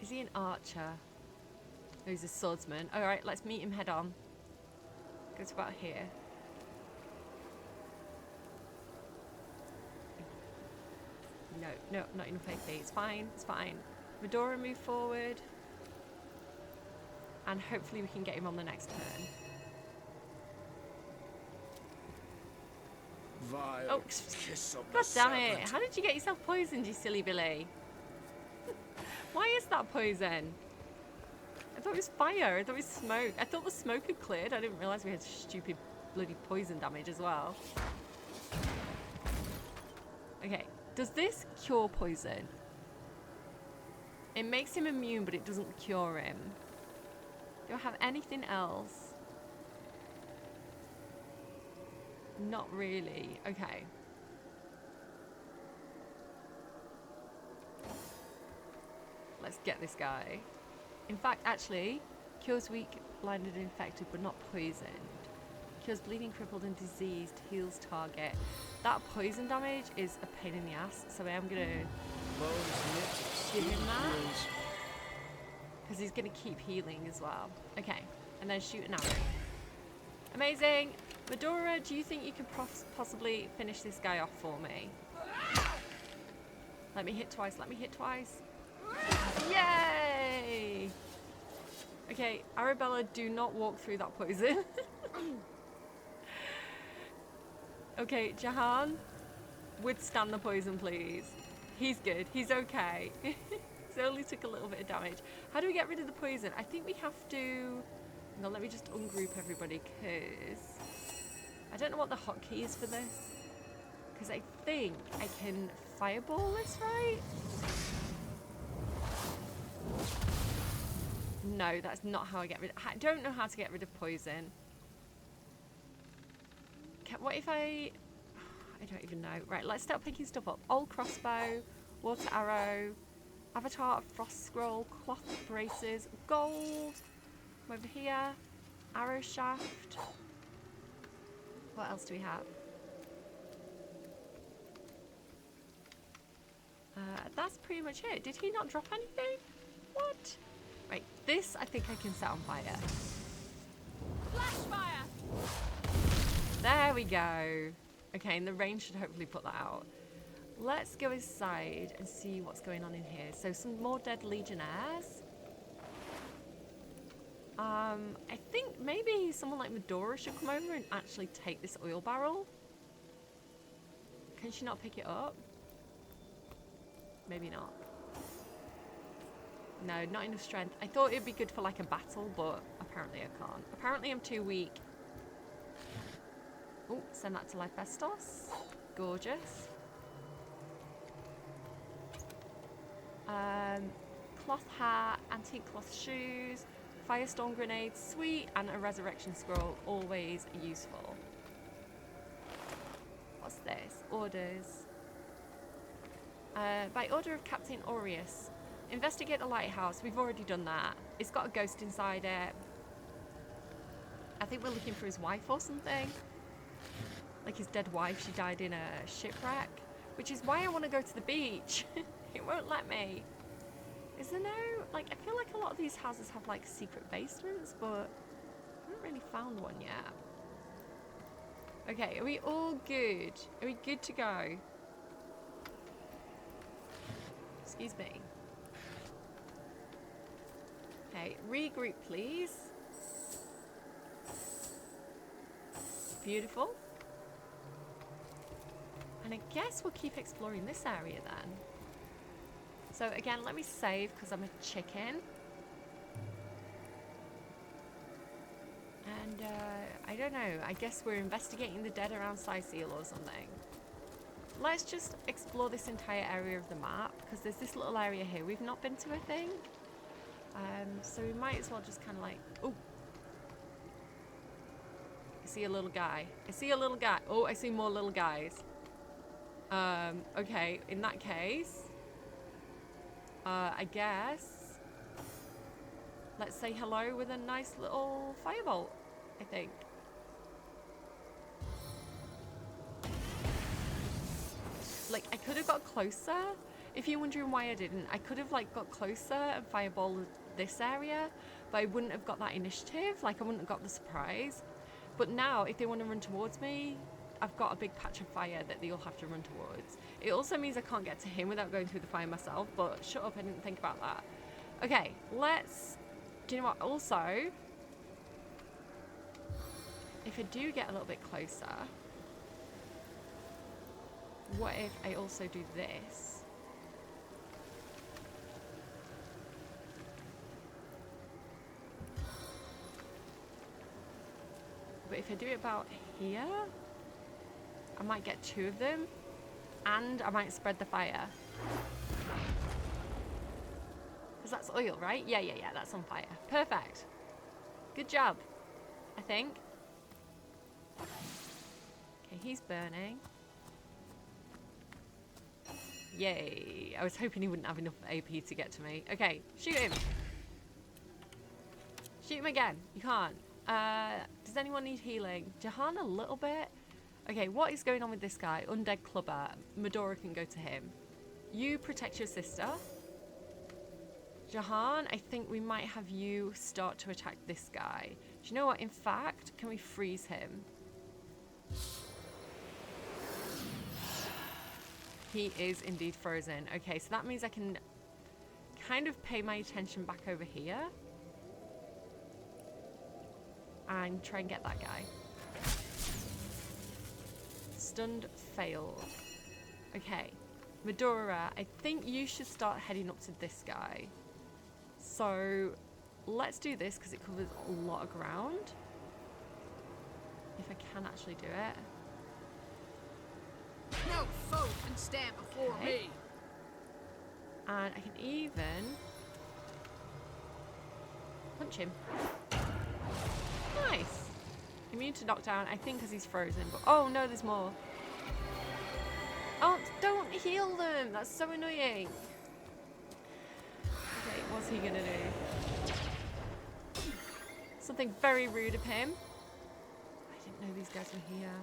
Is he an archer? No, he's a swordsman. Alright, let's meet him head on. Go to about here. No, not enough AP. It's fine, it's fine. Medora, move forward. And hopefully we can get him on the next turn.
Vile
Oh,
kiss of
god
the
damn it.
serpent.
How did you get yourself poisoned, you silly Billy? Why is that poison? I thought it was fire. I thought it was smoke. I thought the smoke had cleared. I didn't realise we had stupid bloody poison damage as well. Okay. Does this cure poison? It makes him immune, but it doesn't cure him. Do I have anything else? Not really. Okay. Let's get this guy. In fact, actually, cures weak, blinded, and infected, but not poisoned. Cures bleeding, crippled, and diseased. Heals target. That poison damage is a pain in the ass, so I am gonna give him that. Because he's gonna keep healing as well. Okay, and then shoot an arrow. Amazing! Medora, do you think you could possibly finish this guy off for me? Let me hit twice, let me hit twice. Yay! Okay, Arabella, do not walk through that poison. Okay, Jahan, withstand the poison, please. He's good, he's okay. He only took a little bit of damage. How do we get rid of the poison? I think we have to... No, let me just ungroup everybody, because... I don't know what the hotkey is for this. Because I think I can fireball this, right? No, that's not how I get rid of... I don't know how to get rid of poison. What if I don't even know. Right, let's start picking stuff up. Old crossbow, water arrow, avatar, frost scroll, cloth braces, gold. Come over here. Arrow shaft. What else do we have? That's pretty much it. Did he not drop anything? What? Right, this I think I can set on fire.
Flash fire!
There we go. Okay, and the rain should hopefully put that out. Let's go inside and see what's going on in here. So some more dead legionnaires. I think maybe someone like Medora should come over and actually take this oil barrel. Can she not pick it up? Maybe not. No, not enough strength. I thought it'd be good for like a battle, but apparently I can't. Apparently I'm too weak. Oh, send that to Lifestos. Gorgeous. Cloth hat, antique cloth shoes, firestorm grenades, sweet, and a resurrection scroll, always useful. What's this? Orders. By order of Captain Aureus, investigate the lighthouse. We've already done that. It's got a ghost inside it. I think we're looking for his wife or something. Like his dead wife, she died in a shipwreck. which is why I want to go to the beach. It won't let me. Is there no, like, I feel like a lot of these houses have like secret basements, but I haven't really found one yet. Okay, are we all good? Are we good to go? Excuse me. Okay, regroup please. Beautiful. And I guess we'll keep exploring this area then. So again, let me save because I'm a chicken. And I don't know, I guess we're investigating the dead around Sicil or something. Let's just explore this entire area of the map because there's this little area here we've not been to, I think. So we might as well just kind of like, oh. I see a little guy. I see a little guy. Oh, I see more little guys. Okay, in that case, I guess let's say hello with a nice little firebolt, I think. Like, I could have got closer. If you're wondering why I didn't, I could have like got closer and fireballed this area, but I wouldn't have got that initiative. Like, I wouldn't have got the surprise. But now, if they want to run towards me, I've got a big patch of fire that they'll have to run towards. It also means I can't get to him without going through the fire myself, but shut up, I didn't think about that. Okay, let's... Do you know what? Also, if I do get a little bit closer, what if I also do this? But if I do it about here, I might get 2 of them, and I might spread the fire. Because that's oil, right? Yeah, that's on fire. Perfect. Good job, I think. Okay, he's burning. Yay. I was hoping he wouldn't have enough AP to get to me. Okay, shoot him. Shoot him again. You can't. Does anyone need healing? Jahan a little bit. Okay, what is going on with this guy? Undead Clubber. Medora can go to him. You protect your sister. Jahan, I think we might have you start to attack this guy. Do you know what? In fact, can we freeze him? He is indeed frozen. Okay, so that means I can kind of pay my attention back over here and try and get that guy. Stunned, failed. Okay, Medora, I think you should start heading up to this guy. So let's do this because it covers a lot of ground. If I can actually do it.
No foe can stand before me.
And I can even punch him. Nice. Immune to knockdown, I think because he's frozen. But oh no, there's more. Oh, don't heal them. That's so annoying. Okay, what's he gonna do? Something very rude of him. I didn't know these guys were here.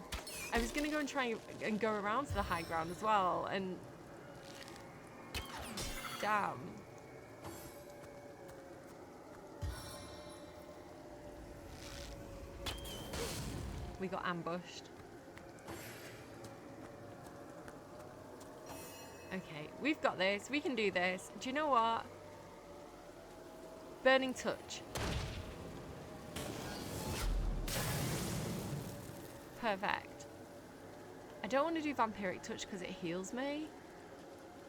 I was gonna go and try and go around to the high ground as well, and damn. We got ambushed. Okay, we've got this. We can do this. Do you know what? Burning Touch. Perfect. I don't want to do Vampiric Touch because it heals me.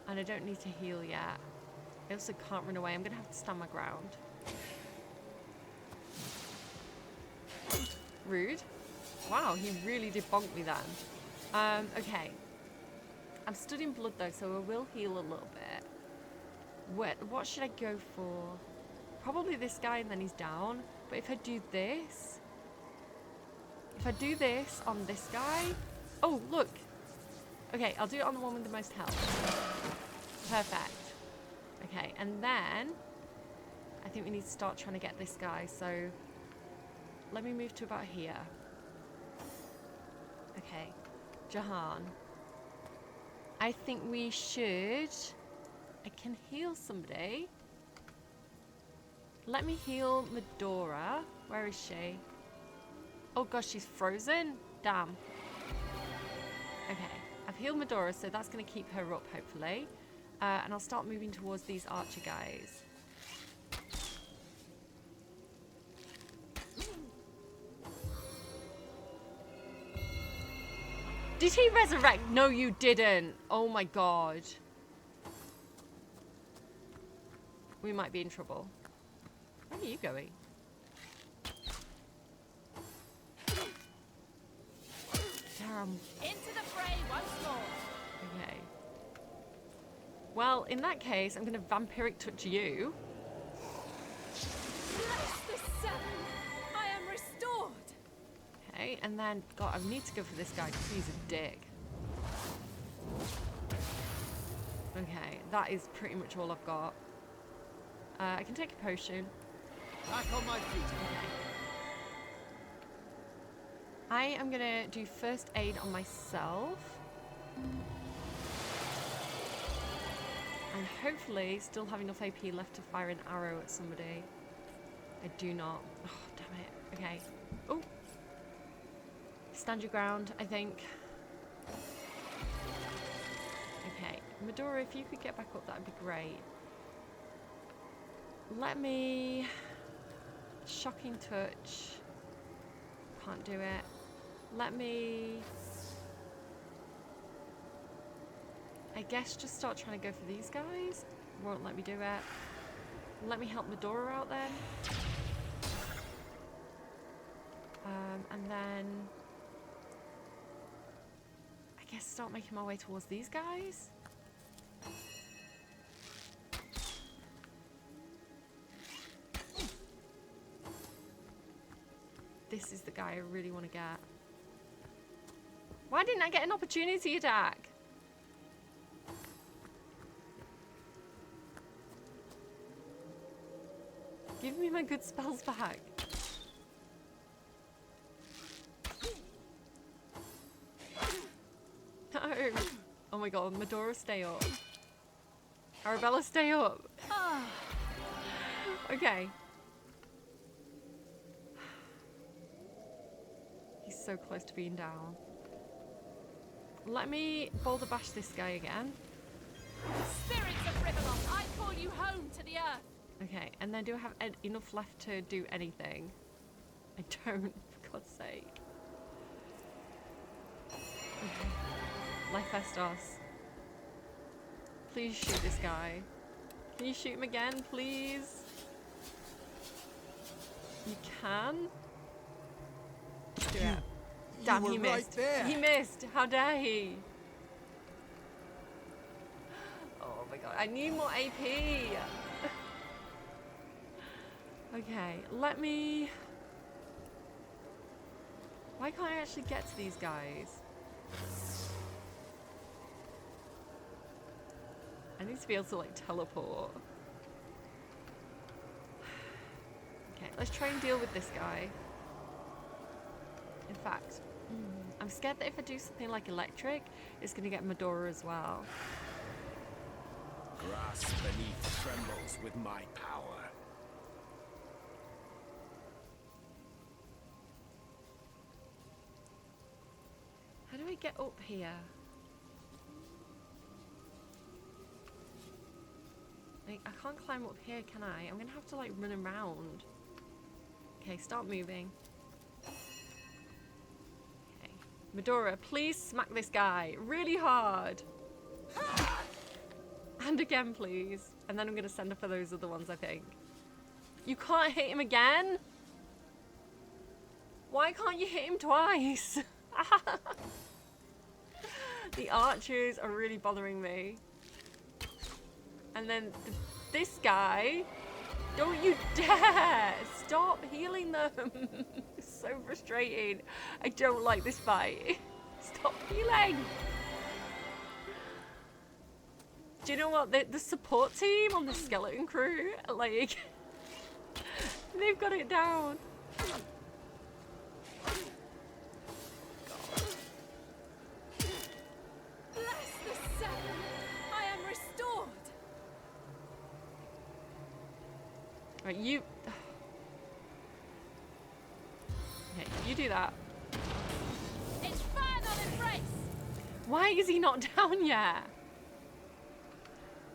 And I don't need to heal yet. I also can't run away. I'm going to have to stand my ground. Rude. Wow, he really did bonk me then. Okay. I'm studying blood though, so I will heal a little bit. What should I go for? Probably this guy and then he's down. But if I do this... If I do this on this guy... Oh, look! Okay, I'll do it on the one with the most health. Perfect. Okay, and then... I think we need to start trying to get this guy, so... Let me move to about here. Okay. Jahan. I think we should... I can heal somebody. Let me heal Medora. Where is she? Oh gosh, she's frozen. Damn. Okay, I've healed Medora, so that's going to keep her up, hopefully. And I'll start moving towards these archer guys. Did he resurrect? No, you didn't. Oh my god. We might be in trouble. Where are you going? Damn.
Into the fray once more.
Okay. Well, in that case, I'm going to vampiric touch you.
Bless the seven. I am restored.
Okay, and then, God, I need to go for this guy because he's a dick. Okay, that is pretty much all I've got. I can take a potion.
Back on my feet.
Okay. I am gonna do first aid on myself. And hopefully still have enough AP left to fire an arrow at somebody. I do not. Oh, damn it. Okay. Oh. Stand your ground, I think. Okay. Medora, if you could get back up, that would be great. Let me... Shocking touch. Can't do it. Let me... I guess just start trying to go for these guys. Won't let me do it. Let me help Medora out then. And then... I guess start making my way towards these guys. This is the guy I really want to get. Why didn't I get an opportunity attack? Give me my good spells back. No. Oh my god, Medora, stay up. Arabella, stay up. Okay. He's so close to being down. Let me boulder bash this guy again.
Spirits of Riverloft, I call you home to the earth.
Okay, and then do I have enough left to do anything? I don't, for God's sake. Okay. Life Estos. Please shoot this guy. Can you shoot him again, please? You can? Do it. Damn, he missed.
Right there.
He missed. How dare he? Oh my god, I need more AP. Okay, let me... Why can't I actually get to these guys? I need to be able to, like, teleport. Okay, let's try and deal with this guy. In fact, I'm scared that if I do something like electric, it's going to get Medora as well.
Grass beneath trembles with my power.
How do I get up here? Like, I can't climb up here, can I? I'm gonna have to, like, run around. Okay, start moving. Okay. Medora, please smack this guy really hard. And again, please. And then I'm gonna send her for those other ones, I think. You can't hit him again? Why can't you hit him twice? The archers are really bothering me. And then this guy, don't you dare stop healing them. It's so frustrating. I don't like this fight. Stop healing. Do you know what? The support team on the skeleton crew, like, they've got it down.
Bless the seven.
Right, you... Okay, you do that.
Infernal embrace!
Why is he not down yet?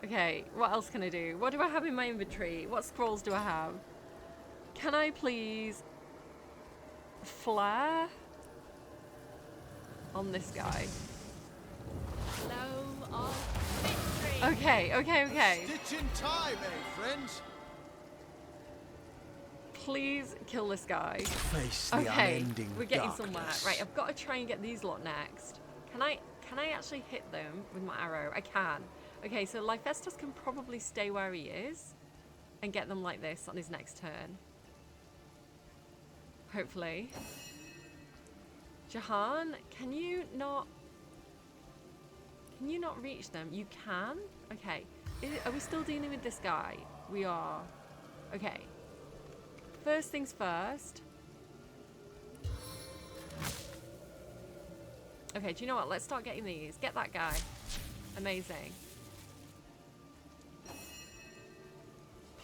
Okay, what else can I do? What do I have in my inventory? What scrolls do I have? Can I please flare on this guy?
Flow of victory!
Okay, okay, okay.
Stitch in time, eh, friends?
Please kill this guy.
Face the
Okay,
unending
we're getting
darkness.
somewhere. Right, I've got to try and get these lot next. Can I actually hit them with my arrow? I can. Okay, so Lyphestos can probably stay where he is and get them like this on his next turn. Hopefully. Jahan, can you not reach them? You can? Okay. Are we still dealing with this guy? We are. Okay. First things first. Okay, do you know what? Let's start getting these. Get that guy. Amazing.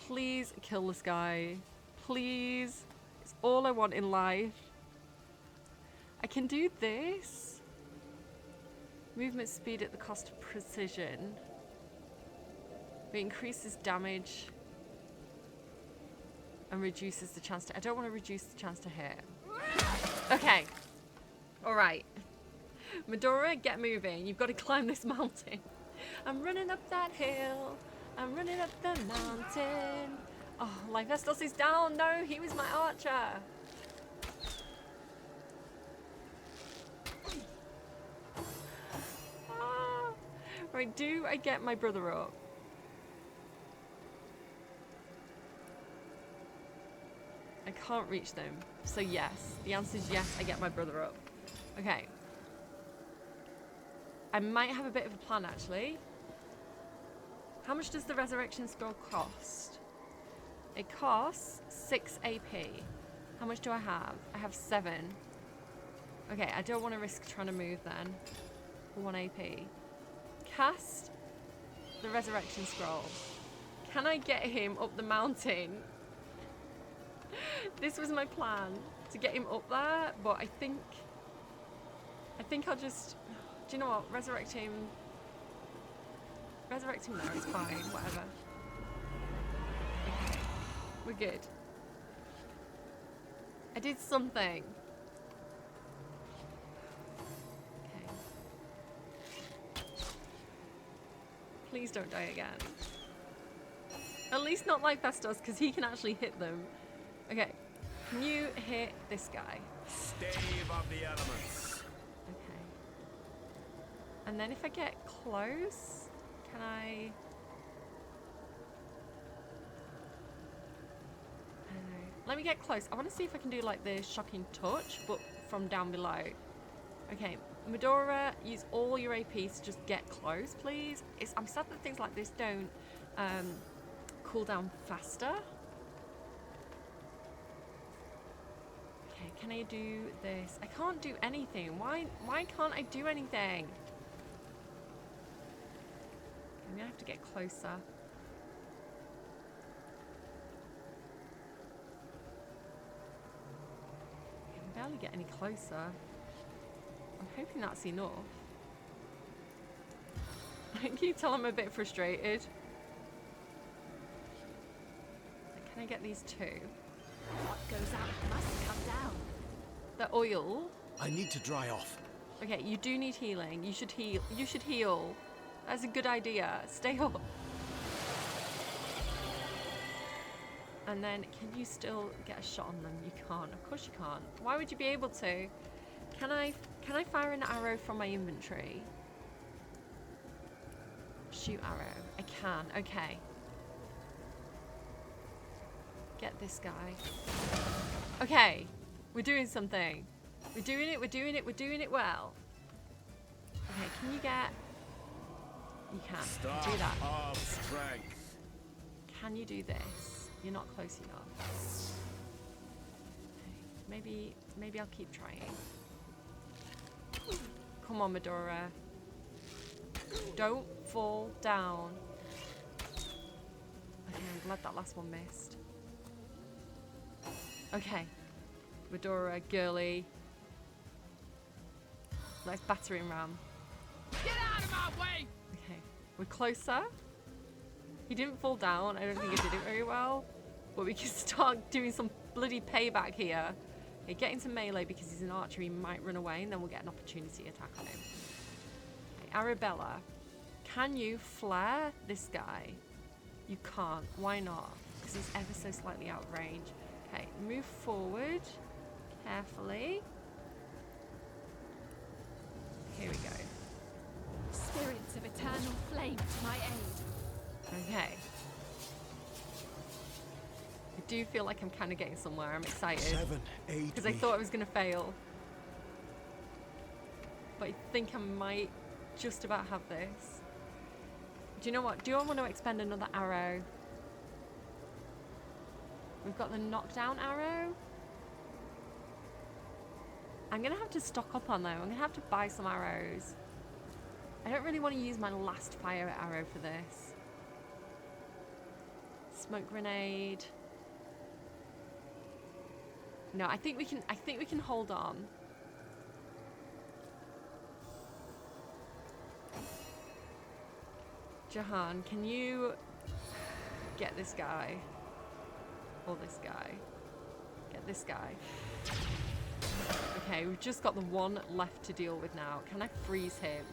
Please kill this guy. Please. It's all I want in life. I can do this. Movement speed at the cost of precision. It increases damage and reduces the chance to... I don't want to reduce the chance to hit. Okay. Alright. Medora, get moving. You've got to climb this mountain. I'm running up that hill. I'm running up the mountain. Oh, Lyphestos is down. No, he was my archer. Ah. Right, do I get my brother up? I can't reach them. So yes. The answer is yes, I get my brother up. Okay. I might have a bit of a plan, actually. How much does the resurrection scroll cost? It costs 6 AP. How much do I have? I have 7. Okay, I don't want to risk trying to move then. For 1 AP. Cast the resurrection scroll. Can I get him up the mountain? This was my plan, to get him up there, but I think I'll just... Do you know what? Resurrect him there, it's fine, whatever. Okay, we're good. I did something. Okay. Please don't die again. At least not like Festos, because he can actually hit them. Okay, can you hit this guy?
Stave of the elements.
Okay. And then if I get close, can I... I don't know. Let me get close. I want to see if I can do like the shocking touch, but from down below. Okay, Medora, use all your APs to just get close, please. I'm sad that things like this don't cool down faster. Okay, can I do this? I can't do anything. Why can't I do anything? I'm gonna have to get closer. I can barely get any closer. I'm hoping that's enough. Can you tell I'm a bit frustrated? Can I get these two?
What goes out must come down.
The oil.
I need to dry off.
Okay, you do need healing. You should heal. You should heal. That's a good idea. Stay up. And then, can you still get a shot on them? You can't. Of course you can't. Why would you be able to? Can I fire an arrow from my inventory? Shoot arrow. I can. Okay. Get this guy. Okay. We're doing something. We're doing it. We're doing it. We're doing it well. Okay, can you get... You can.
Staff
Do that.
of strength.
Can you do this? You're not close enough. Okay. Maybe I'll keep trying. Come on, Medora. Don't fall down. Okay, I'm glad that last one missed. Okay. Medora, girly. Nice battering ram.
Get out of my way!
Okay. We're closer. He didn't fall down. I don't think he did it very well. But we can start doing some bloody payback here. Okay, get into melee because he's an archer. He might run away and then we'll get an opportunity attack on him. Okay, Arabella. Can you flare this guy? You can't. Why not? Because he's ever so slightly out of range. Okay, move forward. Carefully. Here we go.
Spirits of eternal flame to my aid.
Okay. I do feel like I'm kind of getting somewhere. I'm excited.
7, 8.
Because I thought I was going to fail. But I think I might just about have this. Do you know what? Do I want to expend another arrow? We've got the knockdown arrow. I'm going to have to stock up on them. I'm going to have to buy some arrows. I don't really want to use my last fire arrow for this. Smoke grenade. No, I think we can hold on. Jahan, can you get this guy? Or this guy? Get this guy. Okay, we've just got the one left to deal with now. Can I freeze him?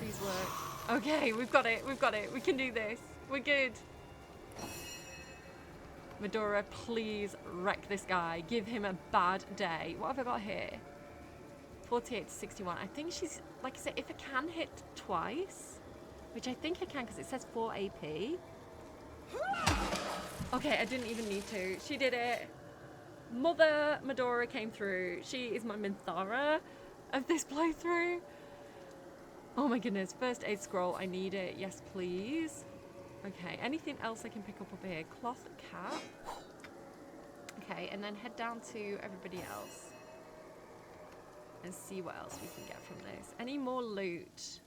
Please work. Okay, we've got it. We've got it. We can do this. We're good. Medora, please wreck this guy. Give him a bad day. What have I got here? 48 to 61. I think she's, like I said, if I can hit twice, which I think I can because it says 4 AP. Okay, I didn't even need to. She did it. Mother Medora came through. She is my Minthara of this playthrough. Oh my goodness. First aid scroll. I need it. Yes, please. Okay, anything else I can pick up here? Cloth cap. Okay, and then head down to everybody else. And see what else we can get from this. Any more loot?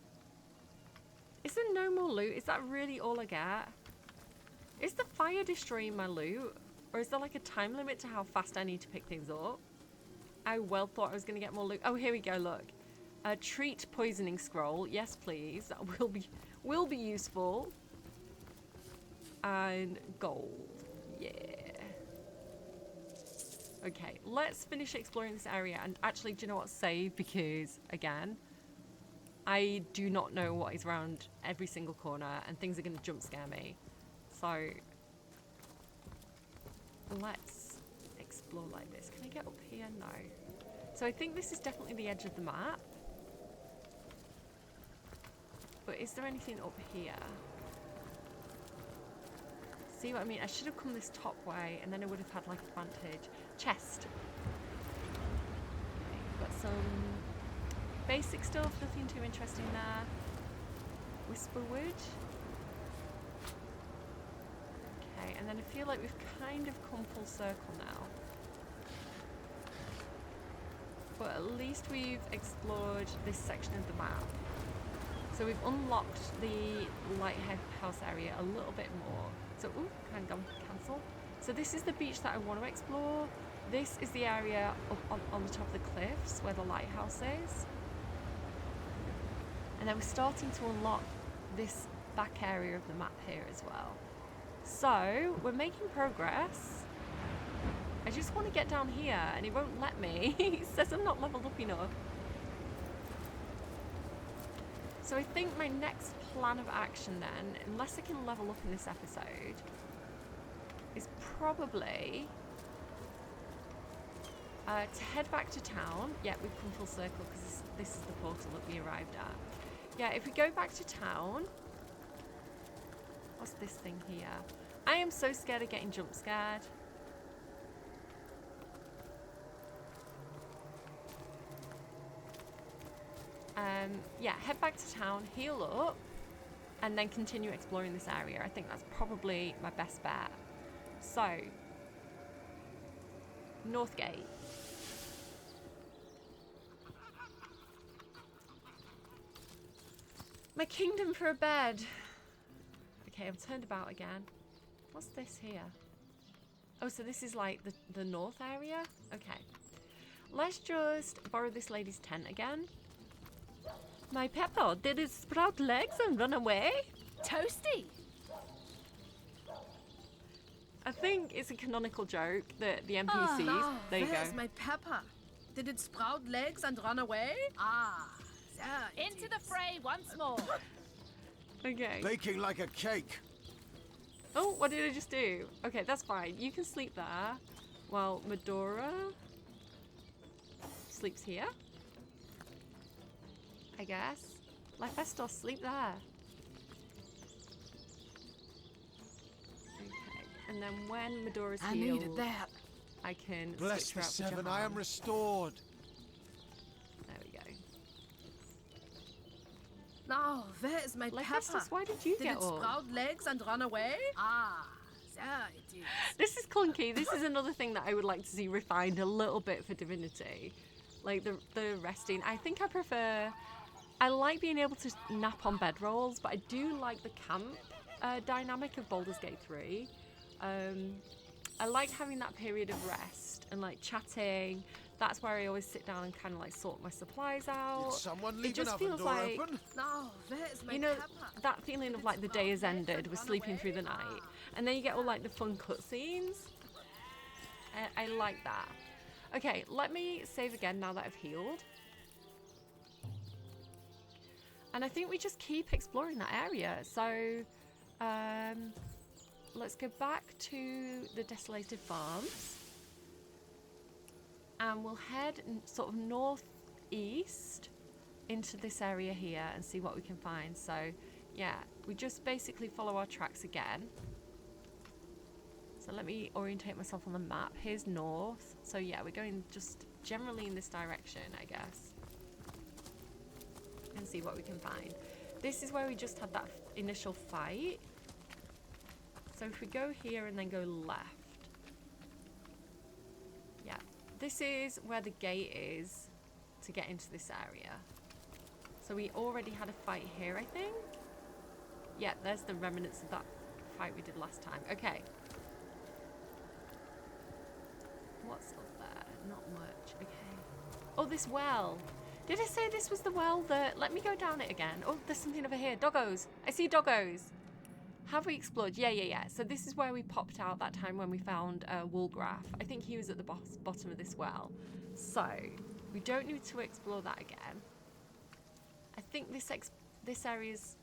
Is there no more loot? Is that really all I get? Is the fire destroying my loot? Or is there like a time limit to how fast I need to pick things up? I well thought I was going to get more loot. Oh, here we go, look. A treat poisoning scroll. Yes, please. That will be useful. And gold. Yeah. Okay, let's finish exploring this area. And actually, do you know what? Save, because, again, I do not know what is around every single corner, and things are going to jump scare me. So, let's explore like this. Can I get up here? No. So I think this is definitely the edge of the map. But is there anything up here? See what I mean? I should have come this top way, and then I would have had like advantage. Chest. Okay, got some basic stuff, nothing too interesting there. Whisperwood. Okay, and then I feel like we've kind of come full circle now. But at least we've explored this section of the map. So we've unlocked the lighthouse area a little bit more. So, ooh, hang on, cancel. So this is the beach that I want to explore. This is the area up on the top of the cliffs where the lighthouse is. And then we're starting to unlock this back area of the map here as well. So, we're making progress. I just want to get down here and it won't let me. It says I'm not leveled up enough. So I think my next plan of action then, unless I can level up in this episode, is probably to head back to town. Yeah, we've come full circle because this is the portal that we arrived at. Yeah, if we go back to town... What's this thing here? I am so scared of getting jump scared. Yeah, head back to town, heal up, and then continue exploring this area. I think that's probably my best bet. So, Northgate. My kingdom for a bed. Okay, I'm turned about again. What's this here? Oh, so this is like the north area? Okay. Let's just borrow this lady's tent again. My Pepper, did it sprout legs and run away?
Toasty!
I think it's a canonical joke that the NPCs... there you go.
Where's my Pepper? Did it sprout legs and run away? Ah, there.
Into the fray once more.
Okay.
Baking like a cake.
Oh, what did I just do? Okay, that's fine. You can sleep there while Medora sleeps here. I guess. Like Festor, sleep there. Okay, and then when Medora's
I
healed,
needed that.
I can
Bless
switch
the
her out for
seven,
Jahan.
I am restored.
There we go.
Now, where is my
Like
Pepper?
Festus, why did you
Did
get
it
up?
sprout legs and run away? Ah, there it is.
This is clunky. This is another thing that I would like to see refined a little bit for Divinity. Like the resting. I think I prefer... I like being able to nap on bedrolls, but I do like the camp dynamic of Baldur's Gate 3. I like having that period of rest and like chatting. That's where I always sit down and kind of like sort my supplies out.
Did someone
It
leave an
just
oven
feels
door
like,
open?
Now, where is my
you know,
Pepper?
that feeling of like the day has ended, we're sleeping through the night. And then you get all like the fun cutscenes. I like that. Okay, let me save again now that I've healed. And I think we just keep exploring that area. So, let's go back to the Desolated Farms. And we'll head sort of northeast into this area here and see what we can find. So, yeah, we just basically follow our tracks again. So let me orientate myself on the map. Here's north. So yeah, we're going just generally in this direction, I guess. And see what we can find. This is where we just had that initial fight. So if we go here and then go left. Yeah, this is where the gate is to get into this area. So we already had a fight here, I think. Yeah, there's the remnants of that fight we did last time. Okay. What's up there? Not much. Okay. Oh, this well. Did I say this was the well that... Let me go down it again. Oh, there's something over here. Doggos. I see doggos. Have we explored? Yeah. So this is where we popped out that time when we found Woolgraph. I think he was at the bottom of this well. So, we don't need to explore that again. I think this area's...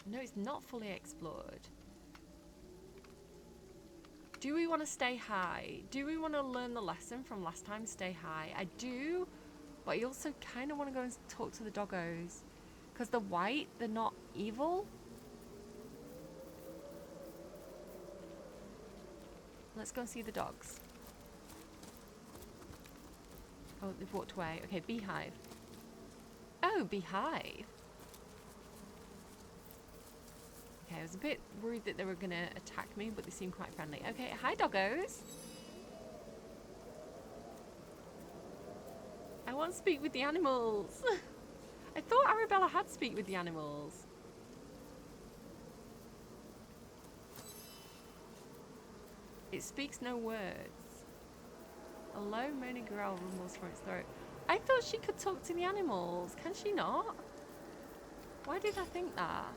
No, it's not fully explored. Do we want to stay high? Do we want to learn the lesson from last time, stay high? I do, but I also kind of want to go and talk to the doggos. Because they're white, they're not evil. Let's go and see the dogs. Oh, they've walked away. Okay, beehive. Oh, beehive. Okay, I was a bit worried that they were going to attack me, but they seem quite friendly. Okay, hi doggos. I want to speak with the animals. I thought Arabella had speak with the animals. It speaks no words. A low moaning growl rumbles from its throat. I thought she could talk to the animals. Can she not? Why did I think that?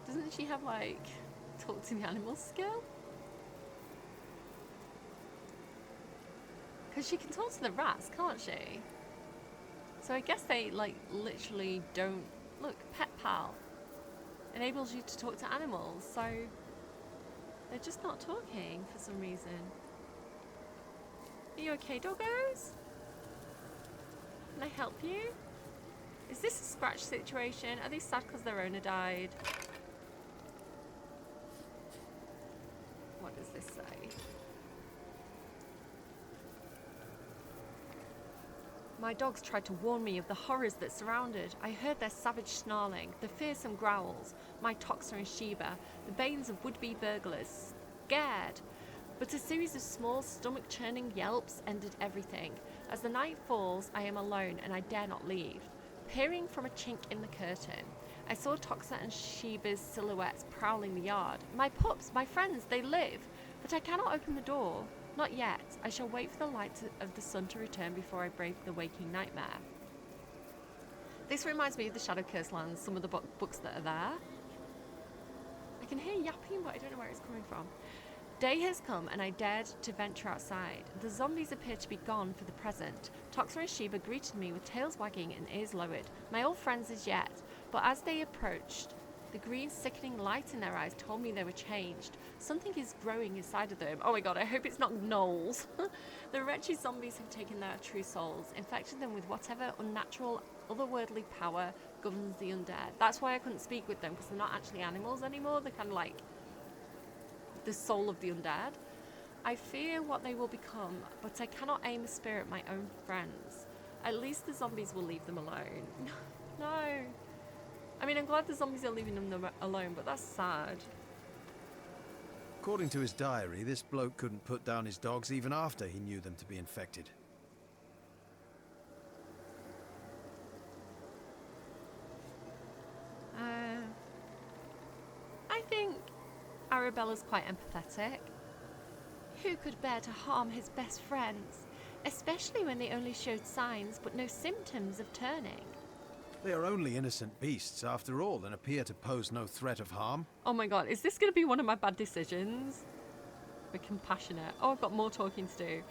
Doesn't she have, like, talk to the animals skill? Because she can talk to the rats, can't she? So I guess they, like, literally don't... Look, Pet Pal. Enables you to talk to animals, so... They're just not talking for some reason. Are you okay, doggos? Can I help you? Is this a scratch situation? Are they sad because their owner died? What does this say? My dogs tried to warn me of the horrors that surrounded. I heard their savage snarling, the fearsome growls, my Toxer and Sheba, the banes of would-be burglars. Scared! But a series of small, stomach-churning yelps ended everything. As the night falls, I am alone and I dare not leave. Peering from a chink in the curtain, I saw Toxa and Sheba's silhouettes prowling the yard. My pups, my friends, they live. But I cannot open the door. Not yet. I shall wait for the light of the sun to return before I brave the waking nightmare. This reminds me of the Shadow Curse lands, some of the books that are there. I can hear yapping, but I don't know where it's coming from. Day has come, and I dared to venture outside. The zombies appear to be gone for the present. Toxa and Sheba greeted me with tails wagging and ears lowered. My old friends as yet, but as they approached, the green sickening light in their eyes told me they were changed. Something is growing inside of them. Oh my god, I hope it's not gnolls. The wretched zombies have taken their true souls, infected them with whatever unnatural, otherworldly power governs the undead. That's why I couldn't speak with them, because they're not actually animals anymore. They're kind of like the soul of the undead. I fear what they will become, but I cannot aim a spear at my own friends. At least the zombies will leave them alone. No. I mean, I'm glad the zombies are leaving them alone, but that's sad.
According to his diary, this bloke couldn't put down his dogs even after he knew them to be infected.
I think Arabella's quite empathetic. Who could bear to harm his best friends, especially when they only showed signs but no symptoms of turning?
They are only innocent beasts, after all, and appear to pose no threat of harm.
Oh my god, is this going to be one of my bad decisions? We're compassionate. Oh, I've got more talking to do.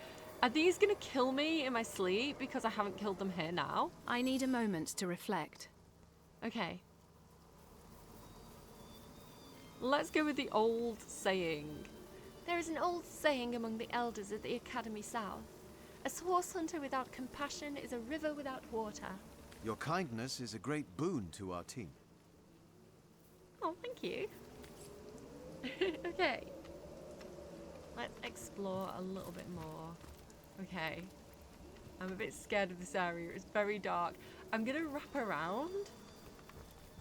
Are these going to kill me in my sleep because I haven't killed them here now?
I need a moment to reflect.
Okay. Let's go with the old saying. There is an old saying among the elders at the Academy South. A horse hunter without compassion is a river without water.
Your kindness is a great boon to our team.
Oh, thank you. Okay. Let's explore a little bit more. Okay. I'm a bit scared of this area. It's very dark. I'm going to wrap around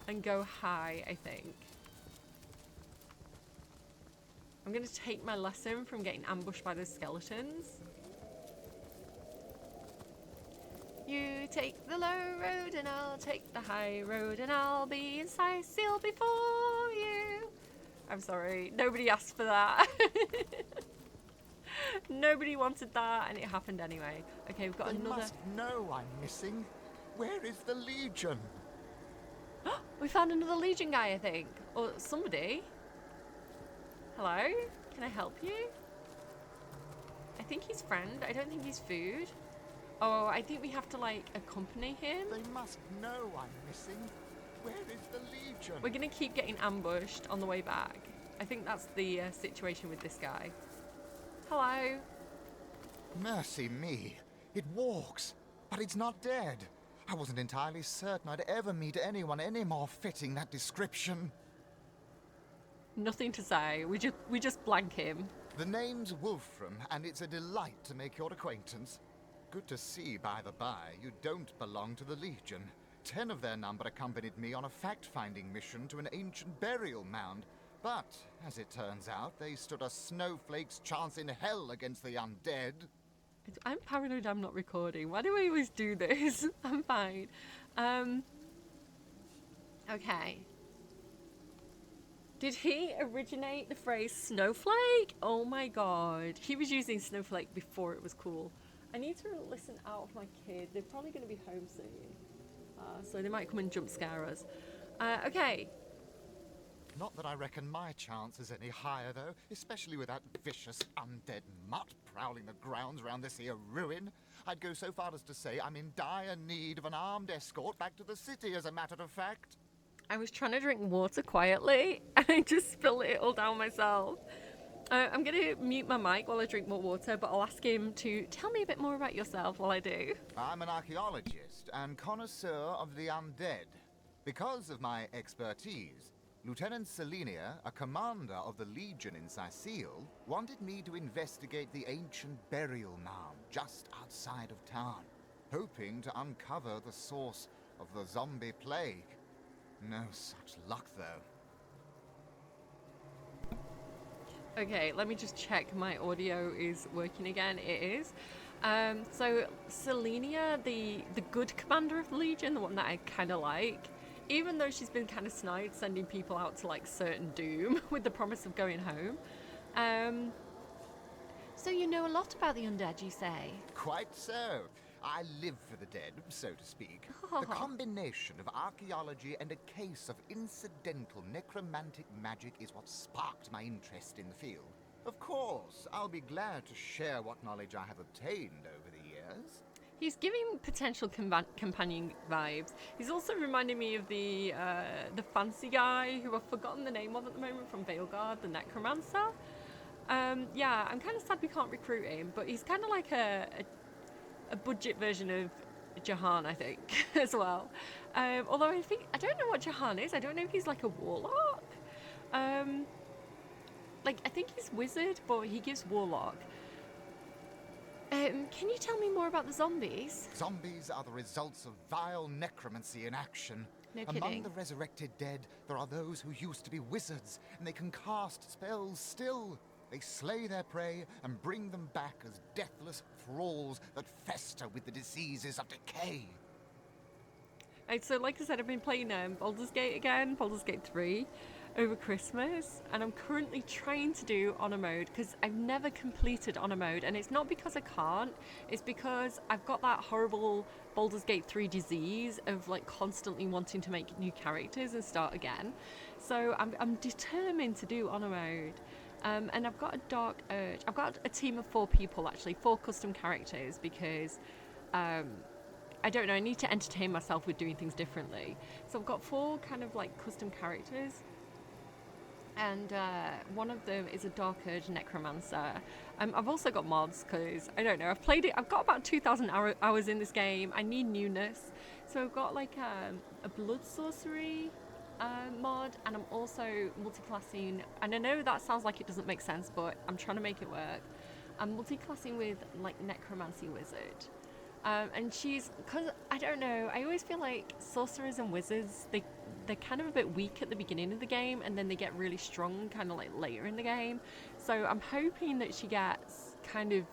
and go high, I think. I'm going to take my lesson from getting ambushed by those skeletons. You take the low road and I'll take the high road and I'll be in Seal before you. I'm sorry, nobody asked for that. Nobody wanted that and it happened anyway. Okay, we've got
They
another...
must know I'm missing. Where is the Legion?
We found another Legion guy, I think. Or somebody. Hello? Can I help you? I think he's friend. I don't think he's food. Oh, I think we have to, like, accompany him.
They must know I'm missing. Where is the Legion?
We're going to keep getting ambushed on the way back. I think that's the situation with this guy. Hello?
Mercy me. It walks, but it's not dead. I wasn't entirely certain I'd ever meet anyone any more fitting that description.
Nothing to say. We just blank him.
The name's Wolfram, and it's a delight to make your acquaintance. Good to see, by the by, you don't belong to the Legion. 10 of their number accompanied me on a fact-finding mission to an ancient burial mound. But, as it turns out, they stood a snowflake's chance in hell against the undead.
I'm paranoid I'm not recording. Why do I always do this? I'm fine. Okay. Did he originate the phrase snowflake? Oh my god. He was using snowflake before it was cool. I need to listen out of my kid. They're probably going to be home soon. So they might come and jump scare us. Okay.
Not that I reckon my chance is any higher, though, especially with that vicious undead mutt prowling the grounds around this here ruin. I'd go so far as to say I'm in dire need of an armed escort back to the city, as a matter of fact.
I was trying to drink water quietly, and I just spilled it all down myself. I'm going to mute my mic while I drink more water, but I'll ask him to tell me a bit more about yourself while I do.
I'm an archaeologist and connoisseur of the undead. Because of my expertise, Lieutenant Selenia, a commander of the Legion in Sicile, wanted me to investigate the ancient burial mound just outside of town, hoping to uncover the source of the zombie plague. No such luck, though.
Okay, let me just check my audio is working again. It is. So Selenia, the good commander of the Legion, the one that I kind of like, even though she's been kind of snide, sending people out to like certain doom with the promise of going home. So you know a lot about the undead, you say?
Quite so. I live for the dead, so to speak. The combination of archaeology and a case of incidental necromantic magic is what sparked my interest in the field. Of course, I'll be glad to share what knowledge I have obtained over the years.
He's giving potential companion vibes. He's also reminding me of the fancy guy who I've forgotten the name of at the moment from Veilguard, the necromancer. Yeah, I'm kind of sad we can't recruit him, but he's kind of like a budget version of Jahan, I think, as well. Although I don't know what Jahan is. I don't know if he's like a warlock. Like, I think he's wizard, but he gives warlock. Can you tell me more about the zombies?
Zombies are the results of vile necromancy in action.
No
Among
kidding.
the resurrected dead, there are those who used to be wizards, and they can cast spells still. They slay their prey and bring them back as deathless thralls that fester with the diseases of decay.
Right, so like I said, I've been playing Baldur's Gate again, Baldur's Gate 3, over Christmas, and I'm currently trying to do honor mode because I've never completed honor mode, and it's not because I can't, it's because I've got that horrible Baldur's Gate 3 disease of like constantly wanting to make new characters and start again. So I'm determined to do honor mode. And I've got a dark urge. I've got a team of 4 people, actually, 4 custom characters, because I don't know, I need to entertain myself with doing things differently. So I've got 4 kind of like custom characters, and one of them is a dark urge necromancer. I've also got mods because I don't know, I've played it, I've got about 2,000 hours in this game. I need newness, so I've got like a blood sorcery mod, and I'm also multiclassing, and I know that sounds like it doesn't make sense, but I'm trying to make it work. I'm multiclassing with like necromancy wizard, and she's, because I don't know, I always feel like sorcerers and wizards, they're kind of a bit weak at the beginning of the game, and then they get really strong kind of like later in the game. So I'm hoping that she gets kind of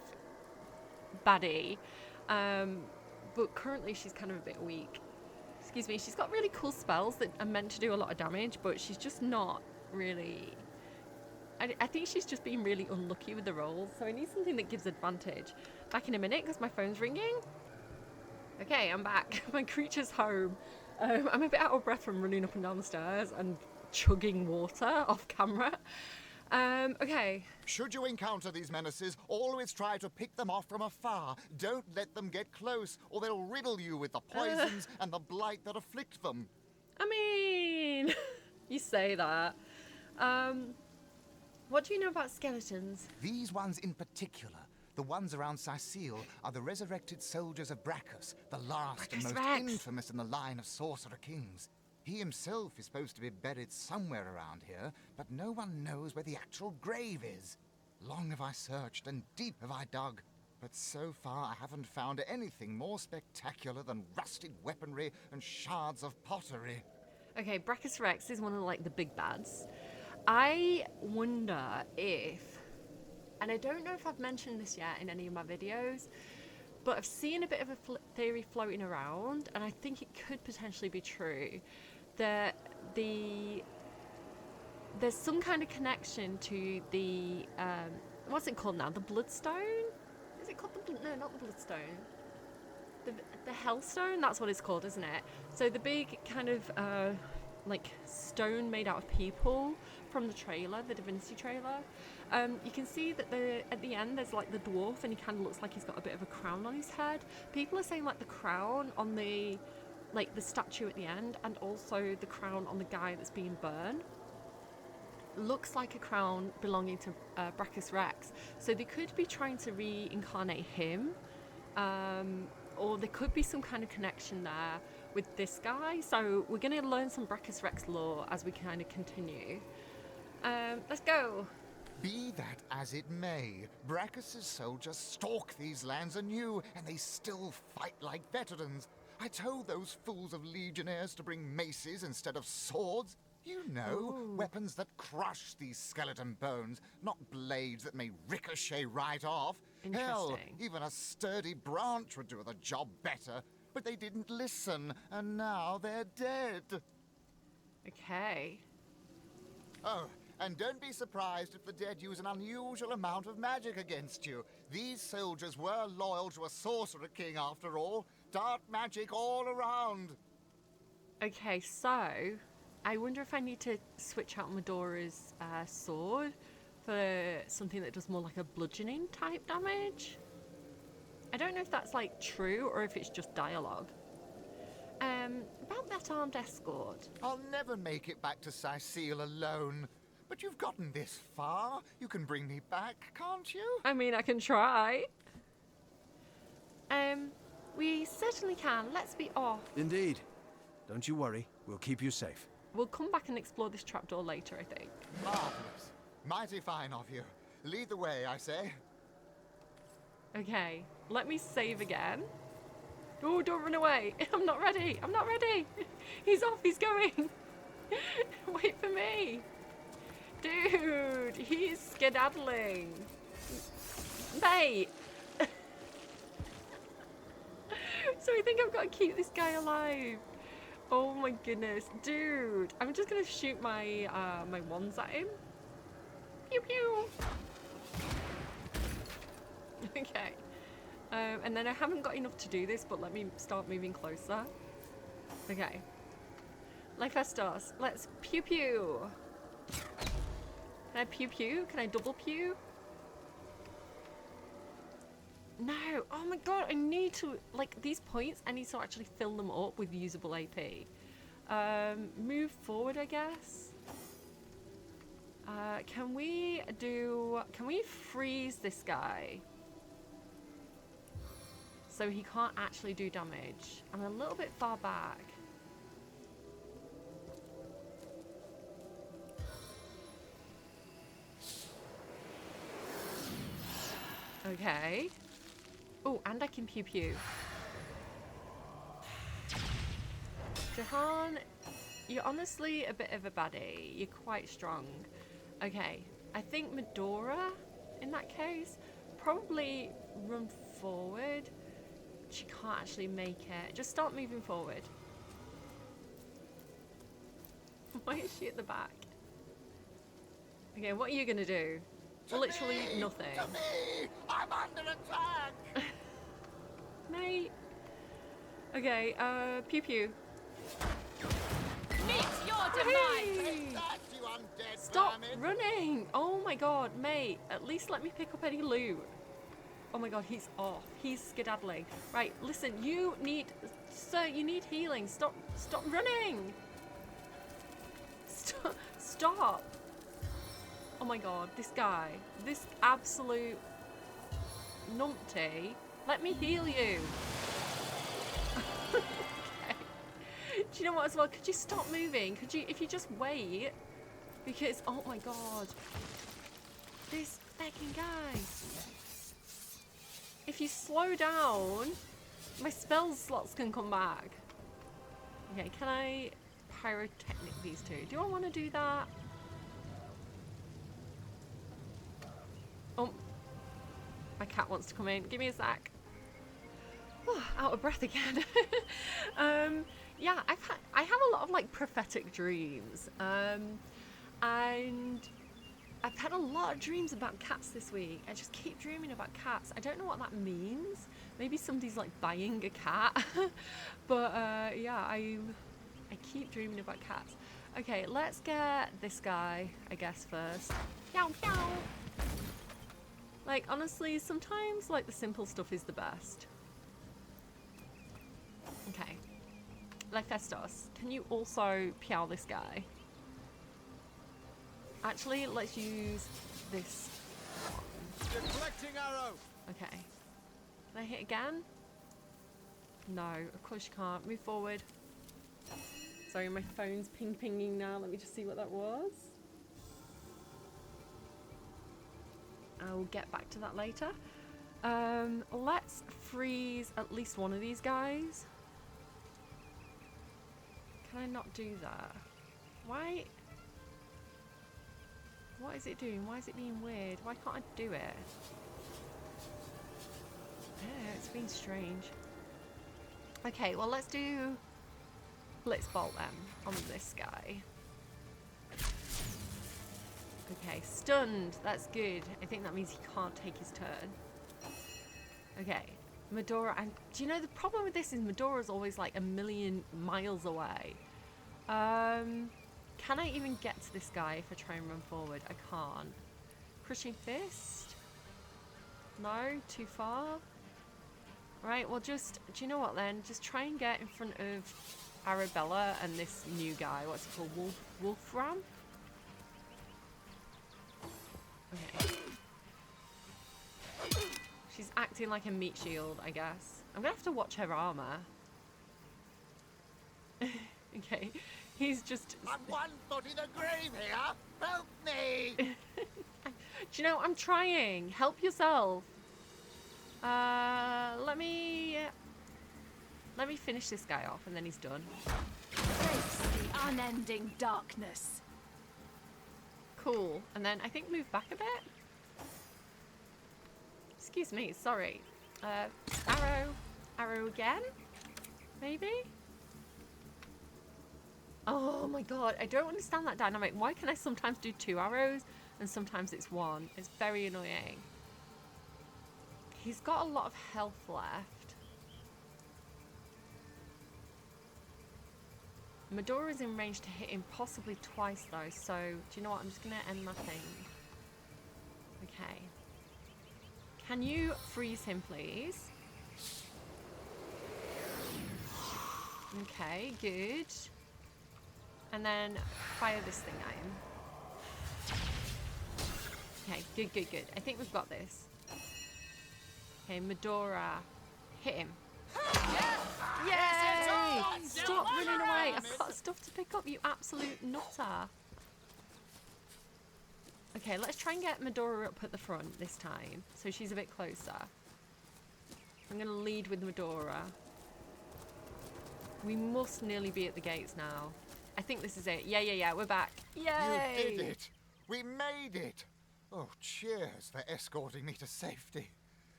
baddie, but currently she's kind of a bit weak. Excuse me, she's got really cool spells that are meant to do a lot of damage, but she's just not really... I think she's just being really unlucky with the rolls, so I need something that gives advantage. Back in a minute, because my phone's ringing. Okay, I'm back. My creature's home. I'm a bit out of breath from running up and down the stairs and chugging water off camera. Okay.
Should you encounter these menaces, always try to pick them off from afar. Don't let them get close, or they'll riddle you with the poisons and the blight that afflict them.
I mean, you say that. What do you know about skeletons?
These ones in particular, the ones around Sicile, are the resurrected soldiers of Brachus, the last and most infamous in the line of sorcerer kings. He himself is supposed to be buried somewhere around here, but no one knows where the actual grave is. Long have I searched and deep have I dug, but so far I haven't found anything more spectacular than rusted weaponry and shards of pottery.
Okay, Brachus Rex is one of like the big bads. I wonder if, and I don't know if I've mentioned this yet in any of my videos, but I've seen a bit of a theory floating around, and I think it could potentially be true, that there's some kind of connection to the, what's it called now? The Bloodstone? Is it called no, not the Bloodstone. The Hellstone? That's what it's called, isn't it? So the big kind of, like, stone made out of people from the trailer, the Divinity trailer. You can see that at the end there's like the dwarf, and he kind of looks like he's got a bit of a crown on his head. People are saying like the crown on the statue at the end, and also the crown on the guy that's being burned, looks like a crown belonging to Brachus Rex. So they could be trying to reincarnate him, or there could be some kind of connection there with this guy. So we're going to learn some Brachus Rex lore as we kind of continue. Let's go.
Be that as it may, Brachus' soldiers stalk these lands anew, and they still fight like veterans. I told those fools of legionnaires to bring maces instead of swords. You know, weapons that crush these skeleton bones, not blades that may ricochet right off. Hell, even a sturdy branch would do the job better. But they didn't listen, and now they're dead.
Okay.
Oh, and don't be surprised if the dead use an unusual amount of magic against you. These soldiers were loyal to a sorcerer king after all. Dark magic all around.
Okay, so I wonder if I need to switch out Medora's sword for something that does more like a bludgeoning type damage. I don't know if that's like true or if it's just dialogue. About that armed escort.
I'll never make it back to Sicile alone. But you've gotten this far. You can bring me back, can't you?
I mean, I can try. We certainly can. Let's be off.
Indeed. Don't you worry. We'll keep you safe.
We'll come back and explore this trapdoor later, I think.
Marvelous. Mighty fine of you. Lead the way, I say.
Okay, let me save again. Oh, don't run away. I'm not ready. I'm not ready. He's off. He's going. Wait for me. Dude, he's skedaddling. Mate. So I think I've got to keep this guy alive. Oh my goodness. Dude, I'm just going to shoot my my wands at him. Pew pew. Okay. And then I haven't got enough to do this, but let me start moving closer. Okay. Lyphestos, let's pew pew. Can I pew pew? Can I double pew? No. Oh my god, I need to, like, these points, I need to actually fill them up with usable AP. Move forward, I guess. Can we freeze this guy? So he can't actually do damage. I'm a little bit far back. Okay. Oh, and I can pew pew. Jahan, you're honestly a bit of a baddie. You're quite strong. Okay, I think Medora, in that case, probably run forward. She can't actually make it. Just start moving forward. Why is she at the back? Okay, what are you gonna do? Literally nothing.
To me! I'm under attack!
Mate. Okay, pew pew.
Meet your demise!
Take that, you undead
Stop
vermin.
running! Oh my god, mate. At least let me pick up any loot. Oh my god, he's off. He's skedaddling. Right, listen, you need... Sir, you need healing. Stop running! Stop! Oh my god, this guy. This absolute numpty. Let me heal you. Okay. Do you know what as well? Could you stop moving? Could you, if you just wait? Because, oh my god. This fucking guy. If you slow down, my spell slots can come back. Okay, can I pyrotechnic these two? Do I want to do that? Oh, my cat wants to come in. Give me a sec. Oh, out of breath again. Yeah, I have a lot of like prophetic dreams, and I've had a lot of dreams about cats this week. I just keep dreaming about cats. I don't know what that means. Maybe somebody's like buying a cat, but yeah, I keep dreaming about cats. Okay, let's get this guy, I guess, first. Meow meow. Like, honestly, sometimes, like, the simple stuff is the best. Okay. Lyphestos, can you also peow this guy? Actually, let's use this one.
Deflecting arrow!
Okay. Can I hit again? No, of course you can't. Move forward. Sorry, my phone's pinging now. Let me just see what that was. I'll get back to that later. Let's freeze at least one of these guys. Can I not do that? Why? What is it doing? Why is it being weird? Why can't I do it? Yeah, it's been strange. Okay, well let's do Blitzbolt them on this guy. Okay, stunned. That's good. I think that means he can't take his turn. Okay, Medora. And do you know the problem with this is Medora's always like a million miles away. Can I even get to this guy if I try and run forward? I can't. Crushing Fist? No, too far. Right, well just, do you know what then? Just try and get in front of Arabella and this new guy. What's it called? Wolfram? Okay. She's acting like a meat shield, I guess. I'm gonna have to watch her armor. Okay, he's just...
I'm 1 foot in the grave here! Help me!
Do you know, I'm trying. Help yourself. Let me finish this guy off and then he's done.
Face the unending darkness.
Cool. And then I think move back a bit. Excuse me, sorry. Arrow again? Maybe? Oh my god, I don't understand that dynamic. Why can I sometimes do 2 arrows and sometimes it's 1? It's very annoying. He's got a lot of health left. Medora's in range to hit him possibly twice though, so do you know what? I'm just gonna end my thing. Okay. Can you freeze him, please? Okay, good. And then fire this thing at him. Okay, good, good, good. I think we've got this. Okay, Medora, hit him. Yay! Stop running away. I've got stuff to pick up, you absolute nutter. Okay, let's try and get Medora up at the front this time, so she's a bit closer. I'm going to lead with Medora. We must nearly be at the gates now. I think this is it. Yeah, we're back. Yay!
You did it! We made it! Oh, cheers for escorting me to safety.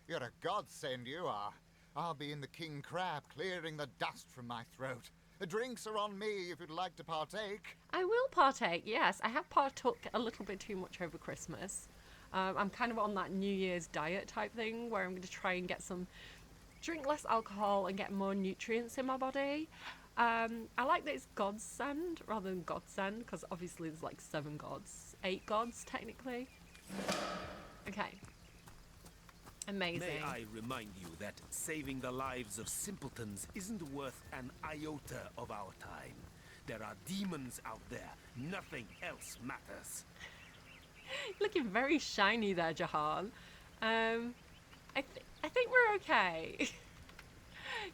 You're a godsend, you are. I'll be in the King Crab, clearing the dust from my throat. The drinks are on me if you'd like to partake.
I will partake, yes. I have partook a little bit too much over Christmas. I'm kind of on that New Year's diet type thing where I'm going to try and drink less alcohol and get more nutrients in my body. I like that it's godsend rather than godsend because obviously there's like 7 gods. 8 gods, technically. Okay. Amazing.
May I remind you that saving the lives of simpletons isn't worth an iota of our time. There are demons out there. Nothing else matters.
Looking very shiny there, Jahan. I think we're okay.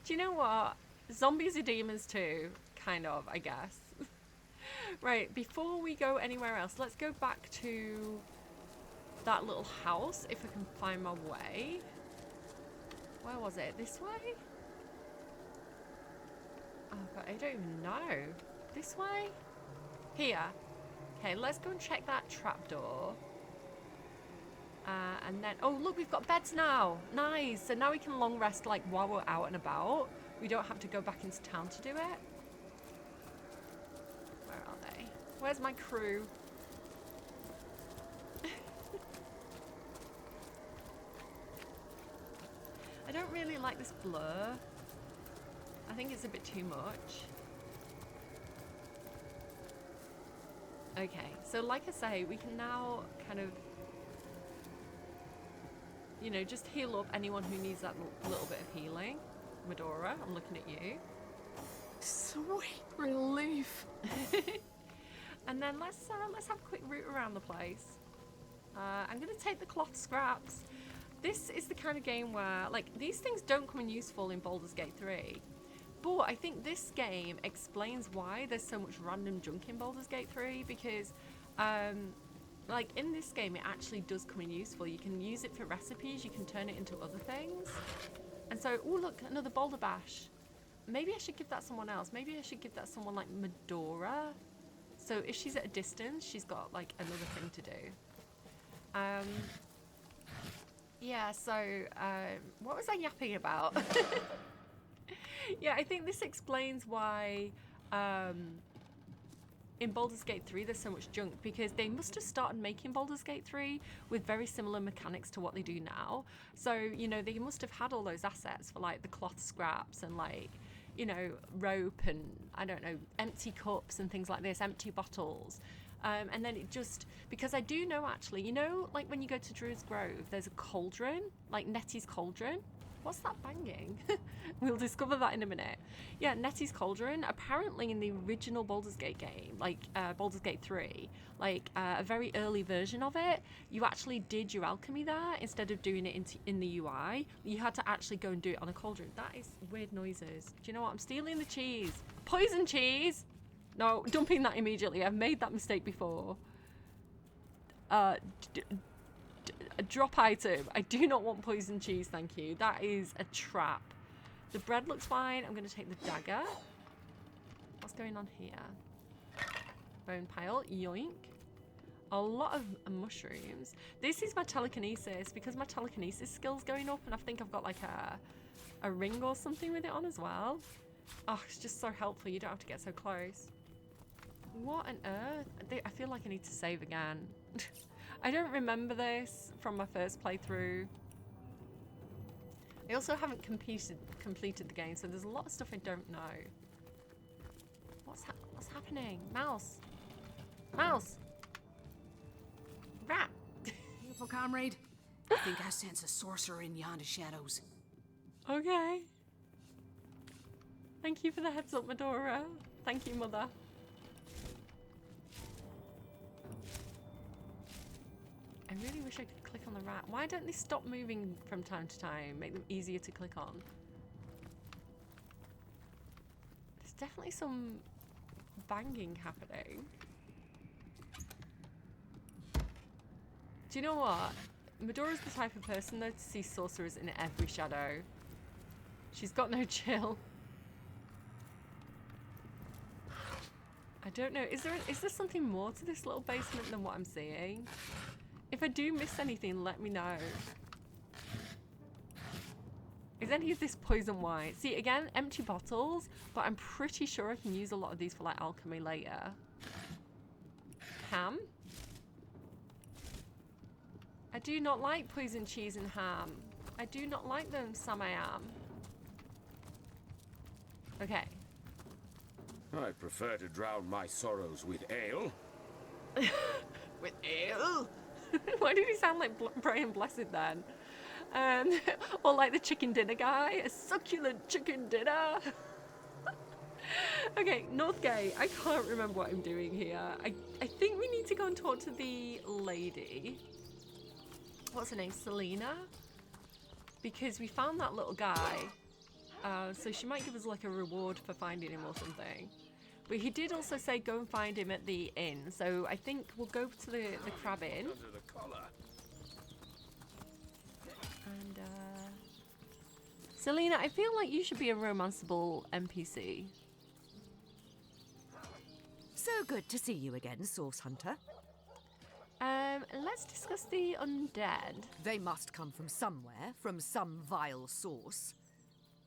Do you know what? Zombies are demons too, kind of, I guess. Right, before we go anywhere else, let's go back to that little house, if I can find my way. Where was it? This way? Oh, but I don't even know. This way? Here. Okay, let's go and check that trapdoor. And then, oh look, we've got beds now. Nice. So now we can long rest like while we're out and about. We don't have to go back into town to do it. Where are they? Where's my crew? I don't really like this blur. I think it's a bit too much. Okay, so like I say, we can now kind of, you know, just heal up anyone who needs that little bit of healing. Medora, I'm looking at you.
Sweet relief.
And then let's have a quick route around the place. I'm gonna take the cloth scraps. This is the kind of game where, like, these things don't come in useful in Baldur's Gate 3. But I think this game explains why there's so much random junk in Baldur's Gate 3 because, like, in this game it actually does come in useful. You can use it for recipes, you can turn it into other things. And so, oh look, another Boulder Bash. Maybe I should give that someone else. Maybe I should give that someone like Medora. So if she's at a distance, she's got like another thing to do. Yeah, so what was I yapping about? Yeah, I think this explains why in Baldur's Gate 3 there's so much junk because they must have started making Baldur's Gate 3 with very similar mechanics to what they do now. So, you know, they must have had all those assets for like the cloth scraps and like, you know, rope and I don't know, empty cups and things like this, empty bottles. And then it just, because I do know actually, you know, like when you go to Druid's Grove, there's a cauldron, like Nettie's cauldron. What's that banging? We'll discover that in a minute. Yeah, Nettie's Cauldron. Apparently in the original Baldur's Gate game, like Baldur's Gate 3, like a very early version of it, you actually did your alchemy there instead of doing it in the UI. You had to actually go and do it on a cauldron. That is weird noises. Do you know what? I'm stealing the cheese. Poison cheese! No, dumping that immediately. I've made that mistake before. A drop item. I do not want poison cheese, thank you. That is a trap. The bread looks fine. I'm going to take the dagger. What's going on here? Bone pile. Yoink. A lot of mushrooms. This is my telekinesis. Because my telekinesis skill's going up and I think I've got like a ring or something with it on as well. Oh, it's just so helpful. You don't have to get so close. What on earth? I feel like I need to save again. I don't remember this from my first playthrough. I also haven't completed the game, so there's a lot of stuff I don't know. What's happening? Mouse! Mouse! Rat!
Careful, comrade. I think I sense a sorcerer in yonder shadows.
Okay. Thank you for the heads up, Medora. Thank you, Mother. I really wish I could click on the rat. Why don't they stop moving from time to time? Make them easier to click on. There's definitely some banging happening. Do you know what? Medora's the type of person though to see sorcerers in every shadow. She's got no chill. I don't know. Is there something more to this little basement than what I'm seeing? If I do miss anything, let me know. Is any of this poison wine? See, again, empty bottles, but I'm pretty sure I can use a lot of these for like alchemy later. Ham? I do not like poison cheese and ham. I do not like them, Sam I am. Okay.
I prefer to drown my sorrows with ale.
With ale? Why did he sound like Brian Blessed then? Or like the chicken dinner guy? A succulent chicken dinner? Okay, Northgate. I can't remember what I'm doing here. I think we need to go and talk to the lady. What's her name? Selena? Because we found that little guy. So she might give us like a reward for finding him or something. But he did also say go and find him at the inn. So I think we'll go to the Crab Inn. And Selena, I feel like you should be a romanceable NPC.
So good to see you again, Source Hunter.
Let's discuss the undead.
They must come from somewhere, from some vile source.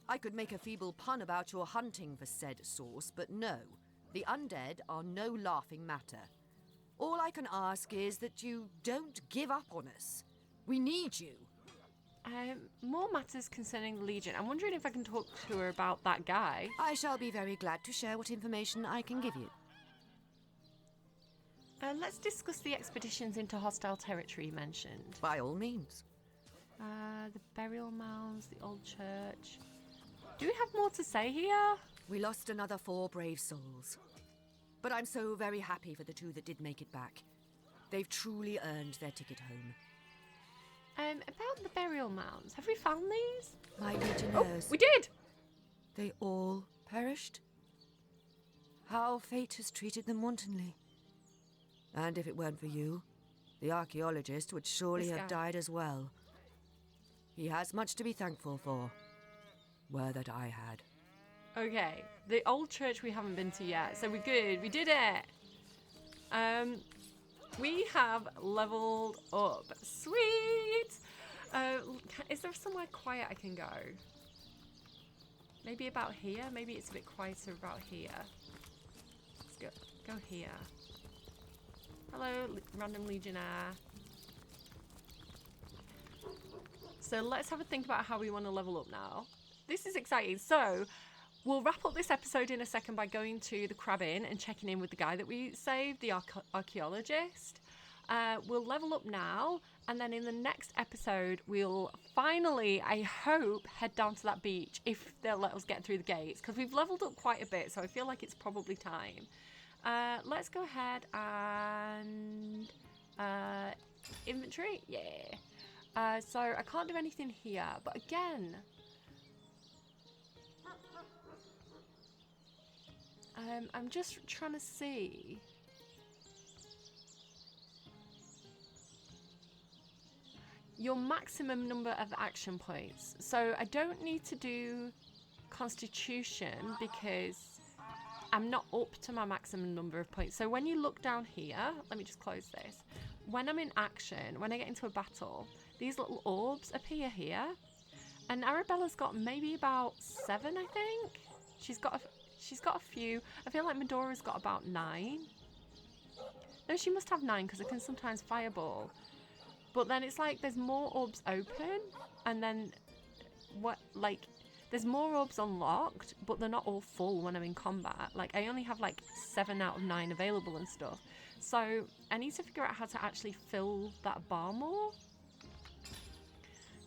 I could make a feeble pun about your hunting for said source, but no. The undead are no laughing matter. All I can ask is that you don't give up on us. We need you.
More matters concerning the Legion. I'm wondering if I can talk to her about that guy.
I shall be very glad to share what information I can give you.
Let's discuss the expeditions into hostile territory mentioned.
By all means.
The burial mounds, the old church. Do we have more to say here?
We lost another 4 brave souls. But I'm so very happy for the 2 that did make it back. They've truly earned their ticket home.
About the burial mounds, have we found these?
My legionnaires.
Oh, we did!
They all perished? How fate has treated them wantonly. And if it weren't for you, the archaeologist would surely have died as well. He has much to be thankful for. Were that I had.
Okay, the old church we haven't been to yet, so we're good. We did it! We have leveled up. Sweet! Is there somewhere quiet I can go? Maybe about here? Maybe it's a bit quieter about here. Let's go here. Hello, random legionnaire. So let's have a think about how we want to level up now. This is exciting. So we'll wrap up this episode in a second by going to the Crab Inn and checking in with the guy that we saved, the Archaeologist. We'll level up now, and then in the next episode, we'll finally, I hope, head down to that beach if they'll let us get through the gates, because we've leveled up quite a bit, so I feel like it's probably time. Let's go ahead and inventory, yeah. So I can't do anything here, but again, I'm just trying to see. Your maximum number of action points. So I don't need to do Constitution because I'm not up to my maximum number of points. So when you look down here, let me just close this. When I'm in action, when I get into a battle, these little orbs appear here. And Arabella's got maybe about 7, I think. She's got a few. I feel like Medora's got about 9. No, she must have 9 because I can sometimes fireball. But then it's like there's more orbs open, and then there's more orbs unlocked, but they're not all full when I'm in combat. Like, I only have like 7 out of 9 available and stuff. So I need to figure out how to actually fill that bar more.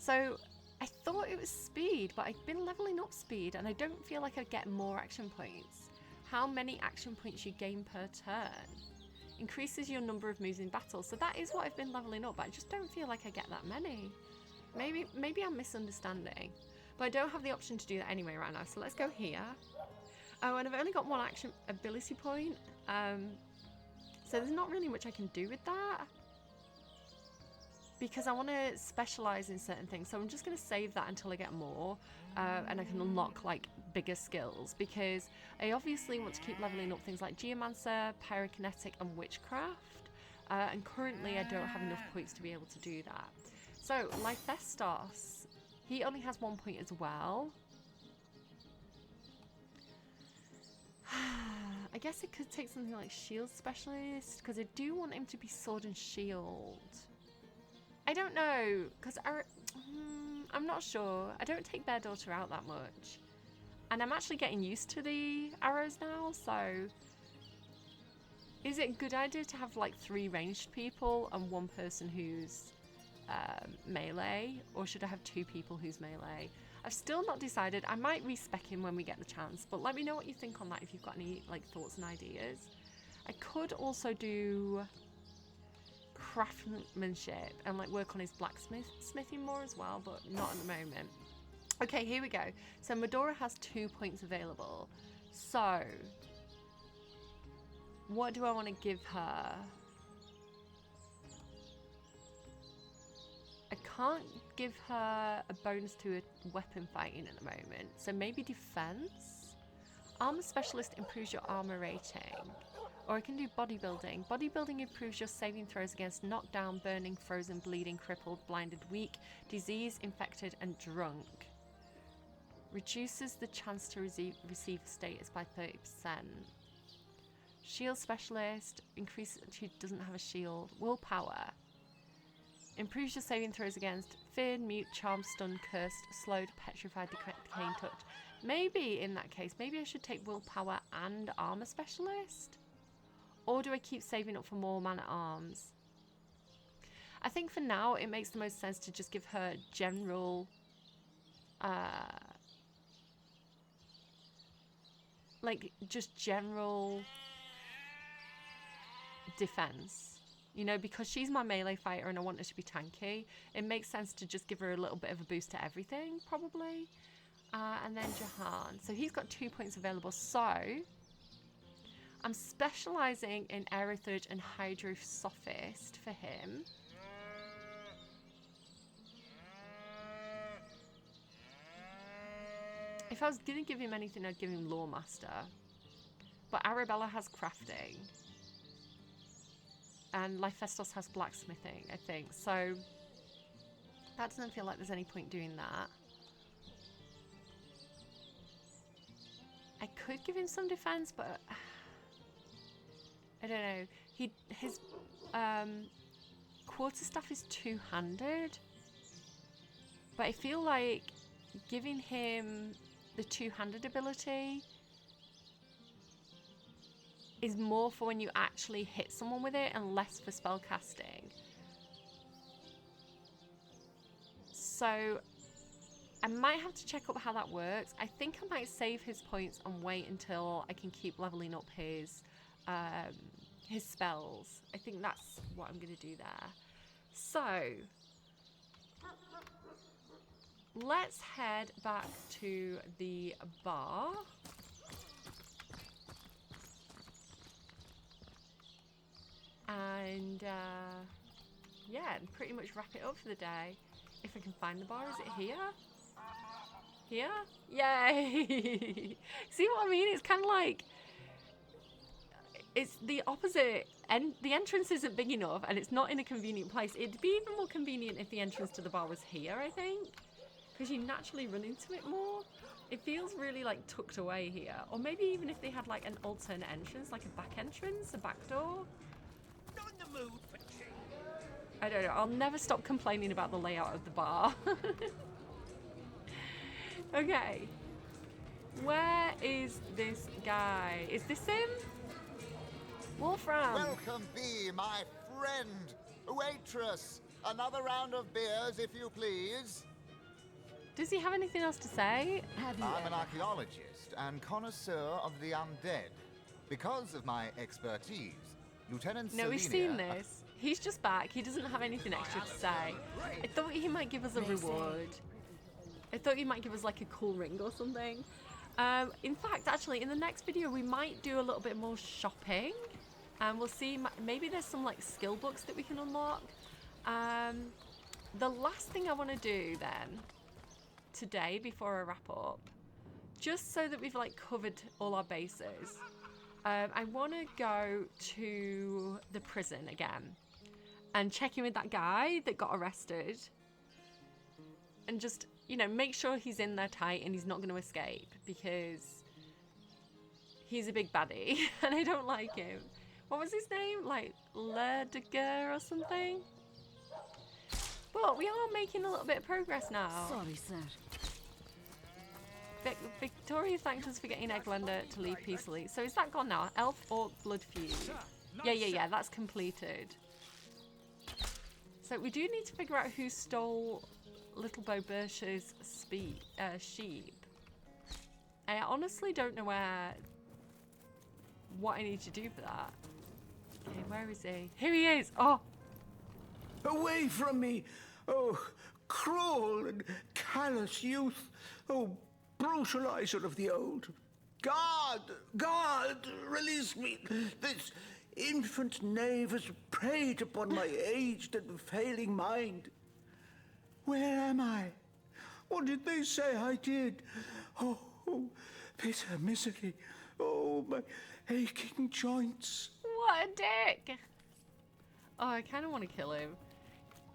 So I thought it was speed, but I've been leveling up speed, and I don't feel like I get more action points. How many action points you gain per turn increases your number of moves in battle. So that is what I've been leveling up, but I just don't feel like I get that many. Maybe I'm misunderstanding, but I don't have the option to do that anyway right now. So let's go here. Oh, and I've only got 1 action ability point, so there's not really much I can do with that because I want to specialize in certain things. So I'm just going to save that until I get more, and I can unlock like bigger skills, because I obviously want to keep leveling up things like Geomancer, Pyrokinetic and Witchcraft, and currently I don't have enough points to be able to do that. So Lythestos, he only has 1 point as well. I guess it could take something like Shield Specialist, because I do want him to be Sword and Shield. I don't know, because I'm not sure. I don't take Bear Daughter out that much. And I'm actually getting used to the arrows now, so is it a good idea to have like 3 ranged people and 1 person who's melee, or should I have 2 people who's melee? I've still not decided. I might respec him when we get the chance, but let me know what you think on that if you've got any like thoughts and ideas. I could also do craftsmanship and like work on his blacksmithing more as well, but not at the moment. Okay, here we go. So Medora has 2 points available. So what do I want to give her? I can't give her a bonus to a weapon fighting at the moment, so maybe defense. Armor Specialist improves your armor rating. Or I can do bodybuilding. Bodybuilding improves your saving throws against knockdown, burning, frozen, bleeding, crippled, blinded, weak, disease, infected, and drunk. Reduces the chance to receive status by 30%. Shield Specialist increases. She doesn't have a shield. Willpower. Improves your saving throws against feared, mute, charmed, stunned, cursed, slowed, petrified, decaying touch. Maybe in that case, maybe I should take willpower and armor specialist? Or do I keep saving up for more man-at-arms? I think for now it makes the most sense to just give her general like just general defense. You know, because she's my melee fighter and I want her to be tanky, it makes sense to just give her a little bit of a boost to everything, probably. And then Jahan. So he's got 2 points available. So I'm specialising in Aerothurge and Hydrosophist for him. If I was going to give him anything, I'd give him Lawmaster. But Arabella has crafting. And Lythestos has blacksmithing, I think. So that doesn't feel like there's any point doing that. I could give him some defense, but I don't know. His quarterstaff is two-handed, but I feel like giving him the two-handed ability is more for when you actually hit someone with it and less for spell casting. So I might have to check up how that works. I think I might save his points and wait until I can keep leveling up his spells. I think that's what I'm going to do there. So let's head back to the bar. And yeah, pretty much wrap it up for the day. If I can find the bar, is it here? Here? Yay! See what I mean? It's kind of like, it's the opposite, and the entrance isn't big enough and it's not in a convenient place. It'd be even more convenient if the entrance to the bar was here, I think, because you naturally run into it more. It feels really like tucked away here. Or maybe even if they had like an alternate entrance, like a back entrance, a back door. I don't know. I'll never stop complaining about the layout of the bar. Okay. Where is this guy? Is this him? Wolfram.
Welcome thee, my friend. Waitress, another round of beers, if you please.
Does he have anything else to say?
I'm an archaeologist and connoisseur of the undead. Because of my expertise, Lieutenant
No, we've
Selenia...
seen this. He's just back. He doesn't have anything extra to say. I thought he might give us a reward. I thought he might give us like a cool ring or something. In fact, actually, in the next video, we might do a little bit more shopping. And we'll see, maybe there's some like skill books that we can unlock. The last thing I want to do then, today, before I wrap up, just so that we've like covered all our bases, I want to go to the prison again and check in with that guy that got arrested and just, you know, make sure he's in there tight and he's not going to escape, because he's a big baddie and I don't like him. What was his name? Like Lerdeger or something? But we are making a little bit of progress now.
Sorry, sir.
Victoria thanked us for getting Eglander to leave peacefully. So is that gone now? Elf Orc Blood Feud. Yeah, that's completed. So we do need to figure out who stole Little Bo Birch's sheep. I honestly don't know what I need to do for that. Okay, where is he? Here he is! Oh!
Away from me! Oh, cruel and callous youth! Oh, brutalizer of the old! God, release me! This infant knave has preyed upon my aged and failing mind. Where am I? What did they say I did? Oh, bitter misery. Oh, my aching joints.
What a dick! Oh, I kind of want to kill him.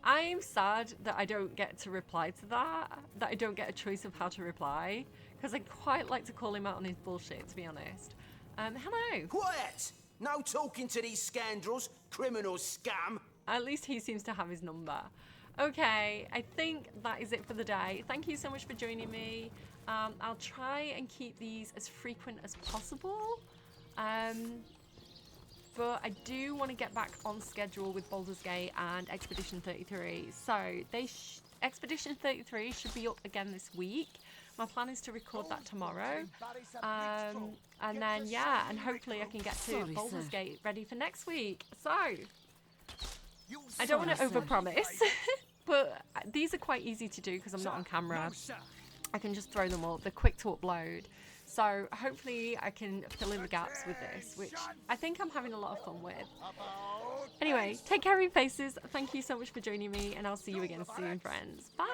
I'm sad that I don't get to reply to that I don't get a choice of how to reply, because I quite like to call him out on his bullshit, to be honest. Hello.
Quiet! No talking to these scoundrels, criminal scum.
At least he seems to have his number. Okay, I think that is it for the day. Thank you so much for joining me. I'll try and keep these as frequent as possible. But I do want to get back on schedule with Baldur's Gate and Expedition 33. So Expedition 33 should be up again this week. My plan is to record that tomorrow. And then, yeah, and hopefully I can get to Baldur's Gate ready for next week. So, I don't want to overpromise, but these are quite easy to do because I'm not on camera. I can just throw them up. They're quick to upload. So hopefully I can fill in the gaps with this, which I think I'm having a lot of fun with. Anyway, take care of your faces. Thank you so much for joining me, and I'll see you again soon, friends. Bye!